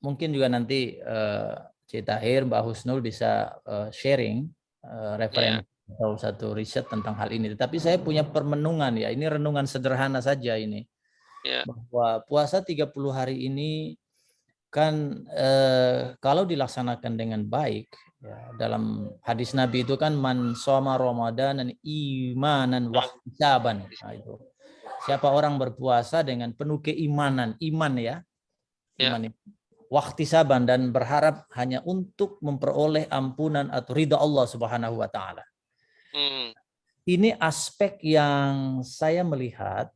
mungkin juga nanti Cik Tahir, Mbak Husnul bisa sharing referensi atau satu riset tentang hal ini. Tapi saya punya permenungan ya, ini renungan sederhana saja ini. Bahwa puasa 30 hari ini kan kalau dilaksanakan dengan baik ya, dalam hadis Nabi itu kan man shoma Ramadan imanan wahtisaban. Nah, itu. Siapa orang berpuasa dengan penuh keimanan, iman ya. Iman itu. Wahtisaban, dan berharap hanya untuk memperoleh ampunan atau ridha Allah Subhanahu wa taala. Ini aspek yang saya melihat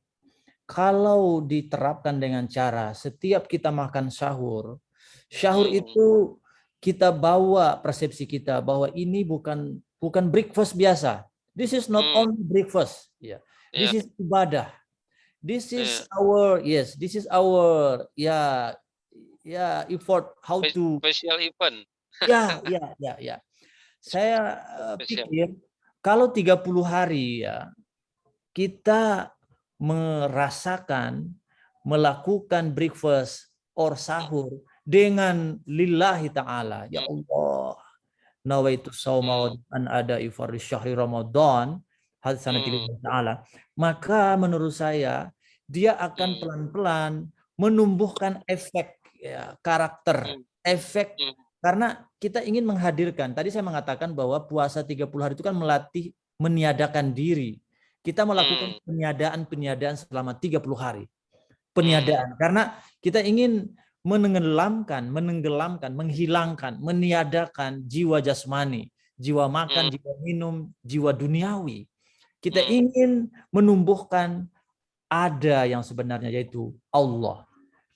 kalau diterapkan dengan cara setiap kita makan sahur itu kita bawa persepsi kita bahwa ini bukan breakfast biasa. This is not only breakfast. This is ibadah. This is our effort how to special event. Ya. Saya pikir Kalau 30 hari ya, kita merasakan, melakukan breakfast or sahur dengan lillahi ta'ala. Ya Allah, nawaitu sawma an ada ifar syahri Ramadan, hadsanati ta'ala. Maka menurut saya, dia akan pelan-pelan menumbuhkan efek ya, karakter, efek, karena kita ingin menghadirkan. Tadi saya mengatakan bahwa puasa 30 hari itu kan melatih meniadakan diri. Kita melakukan peniadaan selama 30 hari. Peniadaan. Karena kita ingin menenggelamkan, menghilangkan, meniadakan jiwa jasmani, jiwa makan, jiwa minum, jiwa duniawi. Kita ingin menumbuhkan ada yang sebenarnya, yaitu Allah.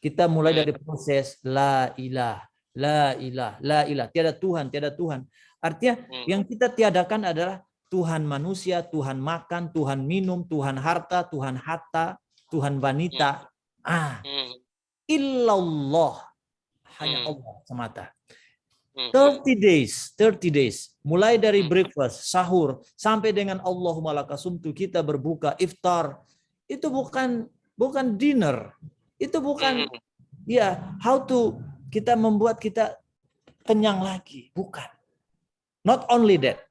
Kita mulai dari proses la ilah, la ilah, la ilah. Tiada Tuhan, tiada Tuhan. Artinya yang kita tiadakan adalah Tuhan manusia, Tuhan makan, Tuhan minum, Tuhan harta, Tuhan hatta, Tuhan wanita. Illallah. Hanya Allah semata. 30 days. Mulai dari breakfast, sahur, sampai dengan Allahumma lakasumtu, kita berbuka, iftar. Itu bukan dinner. Itu bukan ya how to kita membuat kita kenyang lagi. Bukan. Not only that.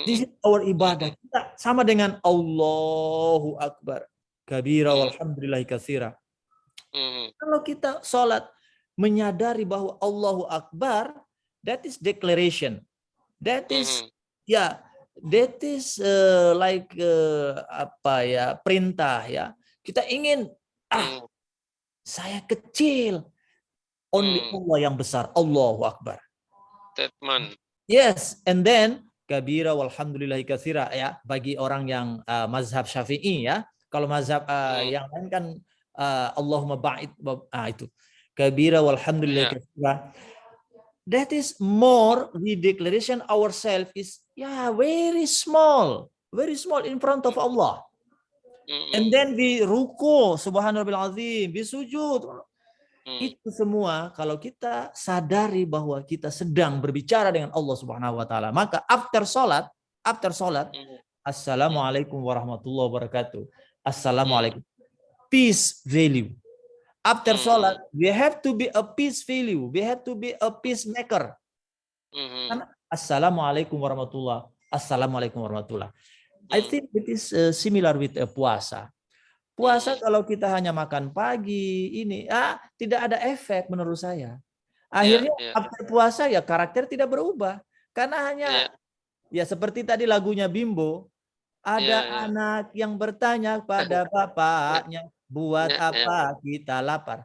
This is our ibadah. Kita sama dengan Allahu Akbar. Kabira walhamdulillahi katsira. Kalau kita sholat menyadari bahwa Allahu Akbar, that is declaration. That is perintah ya. Kita ingin saya kecil. Only Allah yang besar. Allahu Akbar. Statement. Yes, and then kabira walhamdulillahi katsira ya, bagi orang yang mazhab Syafi'i ya. Kalau mazhab yang lain kan Allahumma ba'id itu. Kabira walhamdulillahi katsira. That is more, the declaration ourselves is very small in front of Allah. And then we ruku subhanallah azim, we sujud. Itu semua kalau kita sadari bahwa kita sedang berbicara dengan Allah Subhanahu wa taala, maka after salat, assalamualaikum warahmatullahi wabarakatuh. Assalamualaikum. Peace value. After salat, we have to be a peace value. We have to be a peacemaker. Assalamualaikum warahmatullahi. Assalamualaikum warahmatullahi. I think it is similar with puasa. Puasa kalau kita hanya makan pagi ini, tidak ada efek menurut saya. Akhirnya after puasa ya karakter tidak berubah. Karena hanya ya seperti tadi lagunya Bimbo, ada anak yang bertanya pada bapaknya, buat apa kita lapar?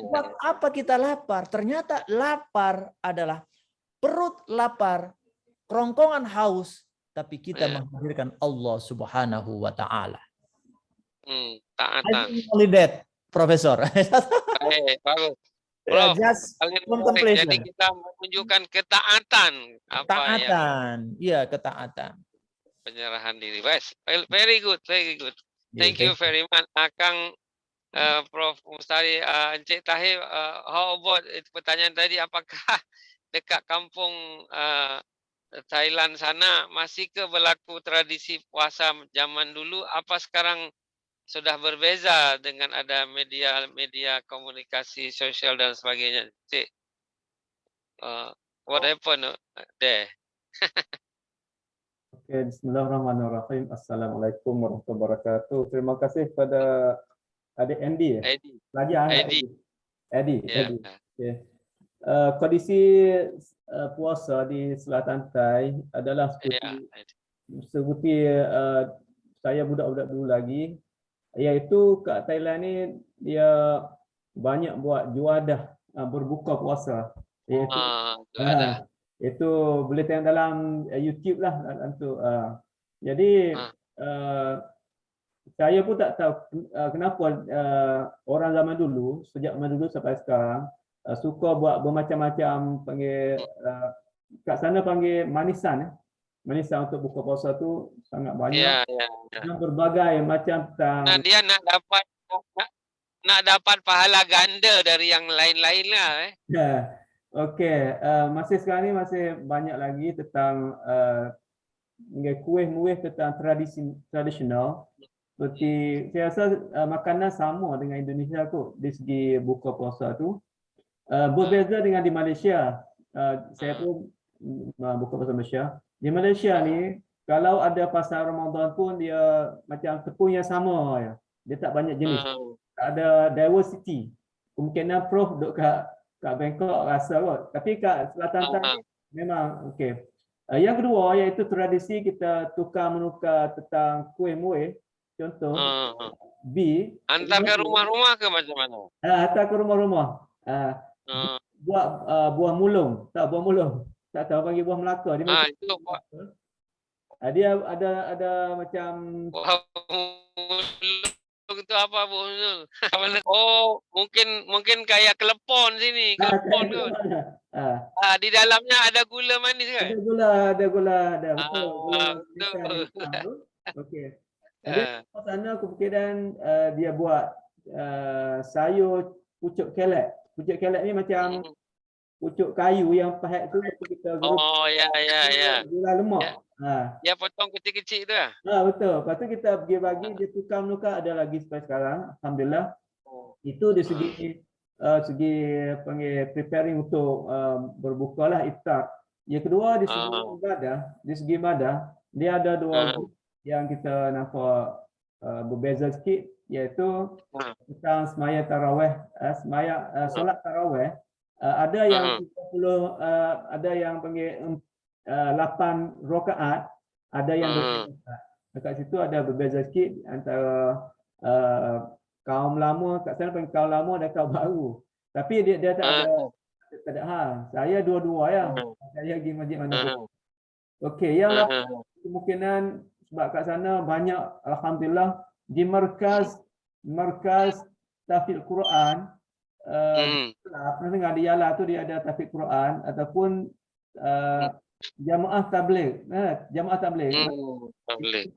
Buat apa kita lapar? Ternyata lapar adalah perut lapar, kerongkongan haus, tapi kita menghadirkan Allah Subhanahu wa taala. Taatan. Only that, Profesor. Bagus. Bro, Just contemplation. jadi kita menunjukkan ketaatan. Ketaatan. Penyerahan diri. Very good. Thank you very much, Akang, Prof. Mustari, Encik Tahir. How about pertanyaan tadi? Apakah dekat kampung Thailand sana masih ke berlaku tradisi puasa zaman dulu? Apa sekarang sudah berbeza dengan ada media komunikasi sosial dan sebagainya? Cik, what happened there? Okay, bismillahirrahmanirrahim. Assalamualaikum warahmatullahi wabarakatuh. Terima kasih kepada adik Andy. Eddie. Okay. Kondisi puasa di Selatan Thai adalah seperti saya budak-budak dulu lagi. Iaitu kat Thailand ni dia banyak buat juadah berbuka puasa. Itu boleh tengok dalam YouTube lah tu. Jadi saya pun tak tahu kenapa orang zaman dulu, sejak zaman dulu sampai sekarang suka buat bermacam-macam, panggil kat sana panggil manisan. Manisan untuk buka puasa tu sangat banyak. Dengan berbagai macam tentang dia nak dapat pahala ganda dari yang lain-lain lah. Okey, masih sekarang ni masih banyak lagi tentang kuih-muih tentang tradisional. Seperti saya rasa makanan sama dengan Indonesia kot di segi buka puasa tu. Berbeza dengan di Malaysia. Saya pun buka puasa Malaysia. Di Malaysia ni kalau ada pasar Ramadan pun dia macam tepung yang sama ya. Dia tak banyak jenis. Tak ada diversity. Kemungkinan Prof duduk kat Bangkok rasa kot. Tapi kat Selatan memang okey. Yang kedua iaitu tradisi kita tukar menukar tentang kuih-muih. Contoh B. Hantar ke rumah-rumah ke macam mana? Hantar ke rumah-rumah. Buat buah mulung. Tak buah mulung. Tak tahu panggil buah Melaka. Itu buat. Dia ada macam Buah mulung itu apa buah mulung? Oh, mungkin kayak kelepon sini, kelepon kot. Di dalamnya ada gula manis kan? Ada gula. Betul. Okey. Jadi di sana kemungkinan dia buat sayur pucuk kelek. Pucuk kelek ni macam pucuk kayu yang pahat tu kita geruk. Ya. Gula lemak. Dia potong kecil-kecil tu lah. Betul. Lepas tu kita bagi dia tukar menukar ada lagi sampai sekarang. Alhamdulillah. Itu di segi panggil preparing untuk berbuka lah iftar. Yang kedua di segi ibadah, dia ada dua yang kita nampak berbeza sikit, iaitu tentang semaya tarawih, solat tarawih. Ada yang 30, ada yang panggil 8 rakaat, ada yang 12 rakaat. Dekat situ ada berbeza sikit antara kaum lama, kat sana panggil kaum lama dan kaum baru. Tapi dia tak ada hal. Saya dua-dua ya. Saya pergi masjid mana pun. Okey, yang kemungkinan sebab kat sana banyak alhamdulillah di markaz tahfidz Quran. Pernah dengar di Yala tu dia ada tahfidz Quran ataupun jamaah tabligh. Jamaah tabligh.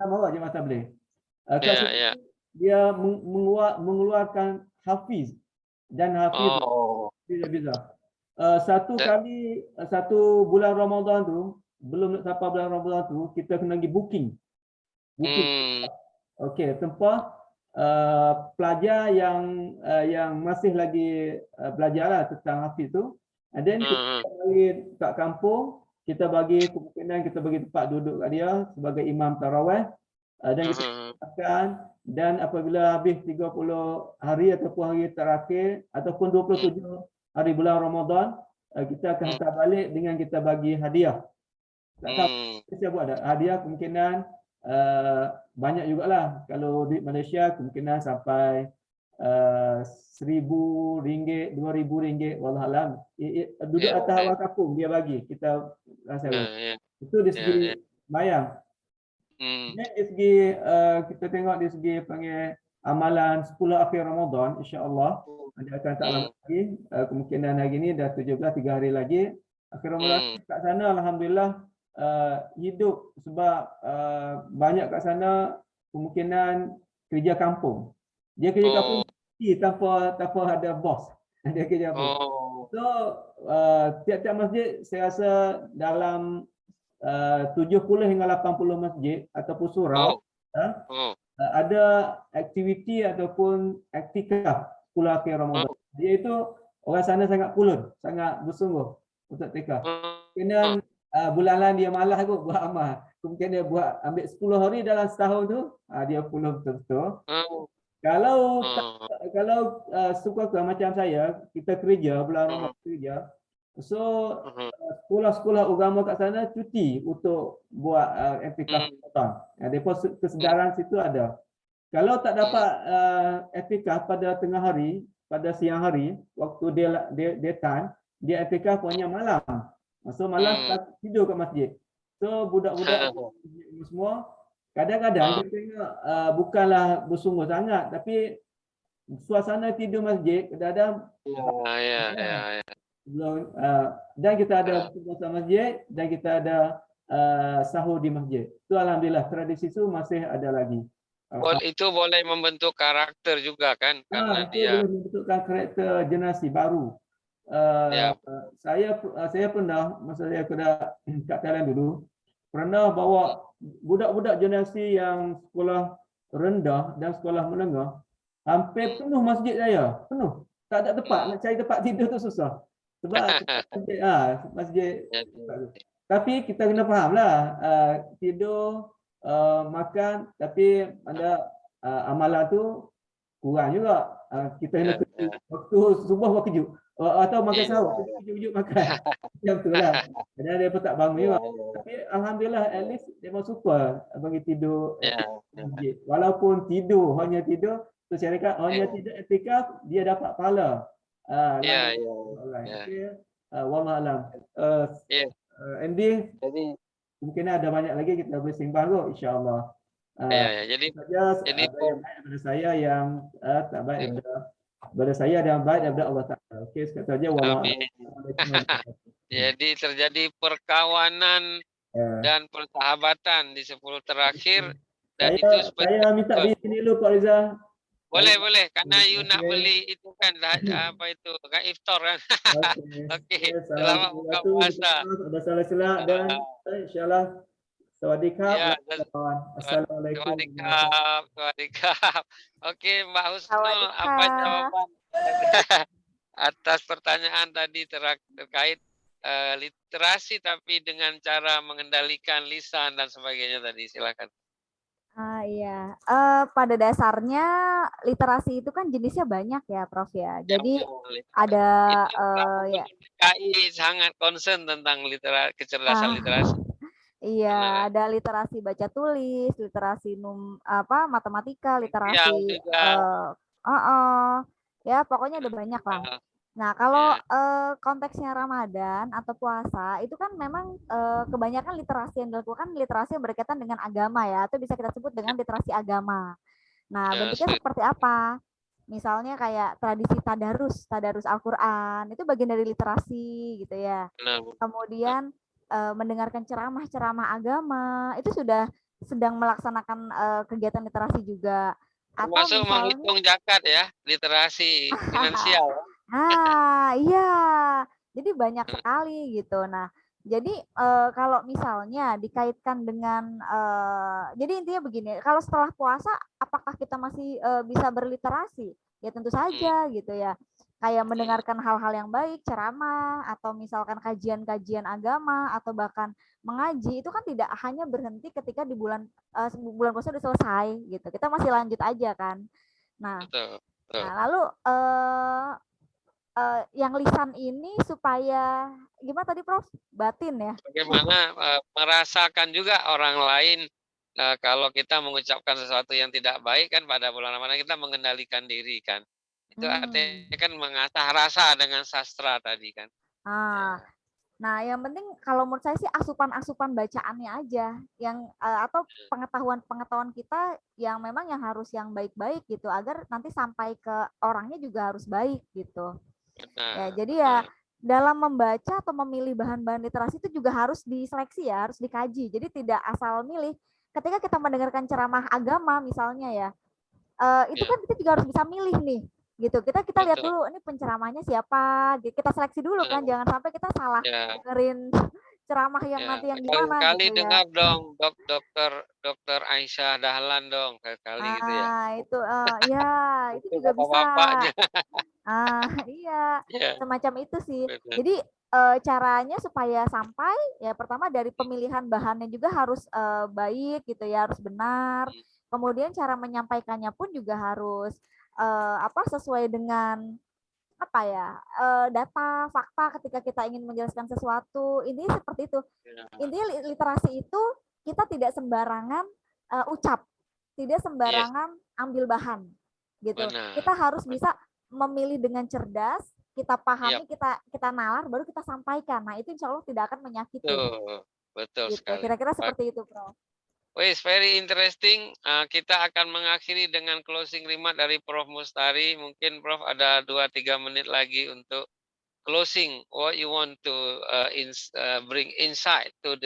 Sama jamaah tabligh. Dia mengeluarkan hafiz dan hafiz beza-beza. Satu bulan Ramadan tu, belum nak sampai bulan Ramadan tu, kita kena pergi booking. Okey, tempat pelajar yang masih lagi belajarlah tentang hafiz tu. Dan kita bagi kat kampung, kita bagi kemungkinan kita bagi tempat duduk kat dia sebagai imam tarawih dan kita makan, dan apabila habis 30 hari ataupun hari terakhir ataupun 27 hari bulan Ramadan, kita akan hantar balik dengan kita bagi hadiah. Tak tahu saya buat ada hadiah kemungkinan banyak jugalah. Kalau di Malaysia kemungkinan sampai RM1,000, RM2,000, wallahualam. Duduk atas awal kampung dia bagi kita rasa. Itu di segi bayang. Dari segi kita tengok di segi panggil amalan 10 akhir Ramadan, insya-Allah dia akan tak lama lagi. Kemungkinan hari ini dah 17, 3 hari lagi. Akhir Ramadan kat sana alhamdulillah hidup sebab banyak kat sana kemungkinan kerja kampung. Dia kerja kampung tanpa ada bos. Dia kerja kampung. So tiap-tiap masjid saya rasa dalam 70 hingga 80 masjid ataupun surau ada aktiviti ataupun iktikaf 10 akhir Ramadan. Dia itu orang sana sangat kulun, sangat bersungguh untuk iktikaf. Kena bulan lain dia malas kot buat amal. Kemudian dia buat ambil 10 hari dalam setahun tu, dia kulun betul-betul. Kalau suka macam saya, kita kerja bulan Ramadan kerja. So sekolah-sekolah agama kat sana cuti untuk buat iktikaf Ramadan. Depa kesedaran situ ada. Kalau tak dapat iktikaf pada tengah hari, pada siang hari, waktu dia time, dia iktikaf punya malam. So malam tidur kat masjid. So budak-budak semua kadang-kadang dia tengok bukanlah bersungguh sangat, tapi suasana tidur masjid kadang-kadang dan kita ada puasa masjid dan kita ada sahur di masjid. Itu alhamdulillah tradisi itu masih ada lagi. Itu boleh membentuk karakter juga kan, karena dia boleh membentukkan karakter generasi baru. Saya pernah masa saya kat Thailand dulu, pernah bawa budak-budak generasi yang sekolah rendah dan sekolah menengah, hampir penuh masjid saya, penuh. Tak ada tempat, nak cari tempat tidur tu susah. Sebab masjid. Tapi kita kena fahamlah, tidur, makan, tapi ada amalan tu kurang juga. Kita kena waktu subuh buat kejut. Atau makan sahur, kejut makan. Macam tu lah. Dan dia pun tak bangun juga. Tapi Alhamdulillah, at least dia memang suka bagi tidur masjid. Walaupun tidur, hanya tidur, tu saya kata hanya tidur etikaf, dia dapat pahala. Wallahualam. Andy, mungkin ada banyak lagi kita boleh sembang kok, insya-Allah. Jadi daripada saya yang tak baik daripada saya dan baik daripada Allah Taala. Okey, sekali saja Jadi terjadi perkawanan dan persahabatan di 10 terakhir dan saya minta di sini dulu Pak Riza. Boleh, karena you nak beli itu kan apa itu kan iftar kan. Okey. Selamat buka puasa. Ada salah-salah dan insyaallah sawadikap. Assalamualaikum. Sawadikap. Okey, Mbak Husnul, apa jawaban atas pertanyaan tadi terkait literasi tapi dengan cara mengendalikan lisan dan sebagainya tadi, silakan. Iya, pada dasarnya literasi itu kan jenisnya banyak ya, Prof ya. Jadi ada ya. KI sangat concern tentang kecerdasan literasi. Iya, ada literasi baca tulis, literasi matematika, literasi ya pokoknya ada banyak lah. Nah, kalau konteksnya Ramadan atau puasa, itu kan memang kebanyakan literasi yang dilakukan literasi yang berkaitan dengan agama ya, atau bisa kita sebut dengan literasi agama. Nah, bentuknya seperti apa? Misalnya kayak tradisi tadarus Al-Quran, itu bagian dari literasi gitu ya. Kemudian mendengarkan ceramah agama, itu sudah sedang melaksanakan kegiatan literasi juga. Termasuk menghitung zakat ya, literasi finansial. Iya. Jadi banyak sekali gitu. Nah, jadi kalau misalnya dikaitkan dengan jadi intinya begini, kalau setelah puasa apakah kita masih bisa berliterasi? Ya tentu saja gitu ya. Kayak mendengarkan hal-hal yang baik, ceramah atau misalkan kajian-kajian agama atau bahkan mengaji, itu kan tidak hanya berhenti ketika di bulan puasa udah selesai gitu. Kita masih lanjut aja kan. Nah, lalu yang lisan ini supaya gimana tadi Prof? Batin ya? Bagaimana merasakan juga orang lain kalau kita mengucapkan sesuatu yang tidak baik kan pada bulan Ramadan kita mengendalikan diri kan. Itu artinya kan mengasah rasa dengan sastra tadi kan. Nah, yang penting kalau menurut saya sih asupan bacaannya aja yang atau pengetahuan kita yang memang yang harus yang baik-baik gitu agar nanti sampai ke orangnya juga harus baik gitu. Ya, jadi ya dalam membaca atau memilih bahan-bahan literasi itu juga harus diseleksi ya, harus dikaji. Jadi tidak asal milih. Ketika kita mendengarkan ceramah agama misalnya ya, itu kan kita juga harus bisa milih nih, gitu. Kita lihat dulu ini penceramahnya siapa, kita seleksi dulu kan, jangan sampai kita salah dengerin ceramah yang nanti yang gimana. Kali gitu dengar dong, dokter Aisyah Dahlan dong, kali gitu ya. Itu itu juga bisa. Iya, semacam itu sih. Jadi caranya supaya sampai ya pertama dari pemilihan bahannya juga harus baik gitu ya, harus benar. Kemudian cara menyampaikannya pun juga harus sesuai dengan data, fakta ketika kita ingin menjelaskan sesuatu. Ini seperti itu. Intinya literasi itu kita tidak sembarangan ucap, tidak sembarangan ambil bahan, gitu. Kita harus bisa memilih dengan cerdas, kita pahami, kita nalar, baru kita sampaikan. Nah, itu insya Allah tidak akan menyakiti. Betul gitu. sekali. Kira-kira seperti itu, Prof. Wes, very interesting. Kita akan mengakhiri dengan closing remark dari Prof. Mustari. Mungkin Prof ada 2-3 menit lagi untuk closing. What you want to bring insight to the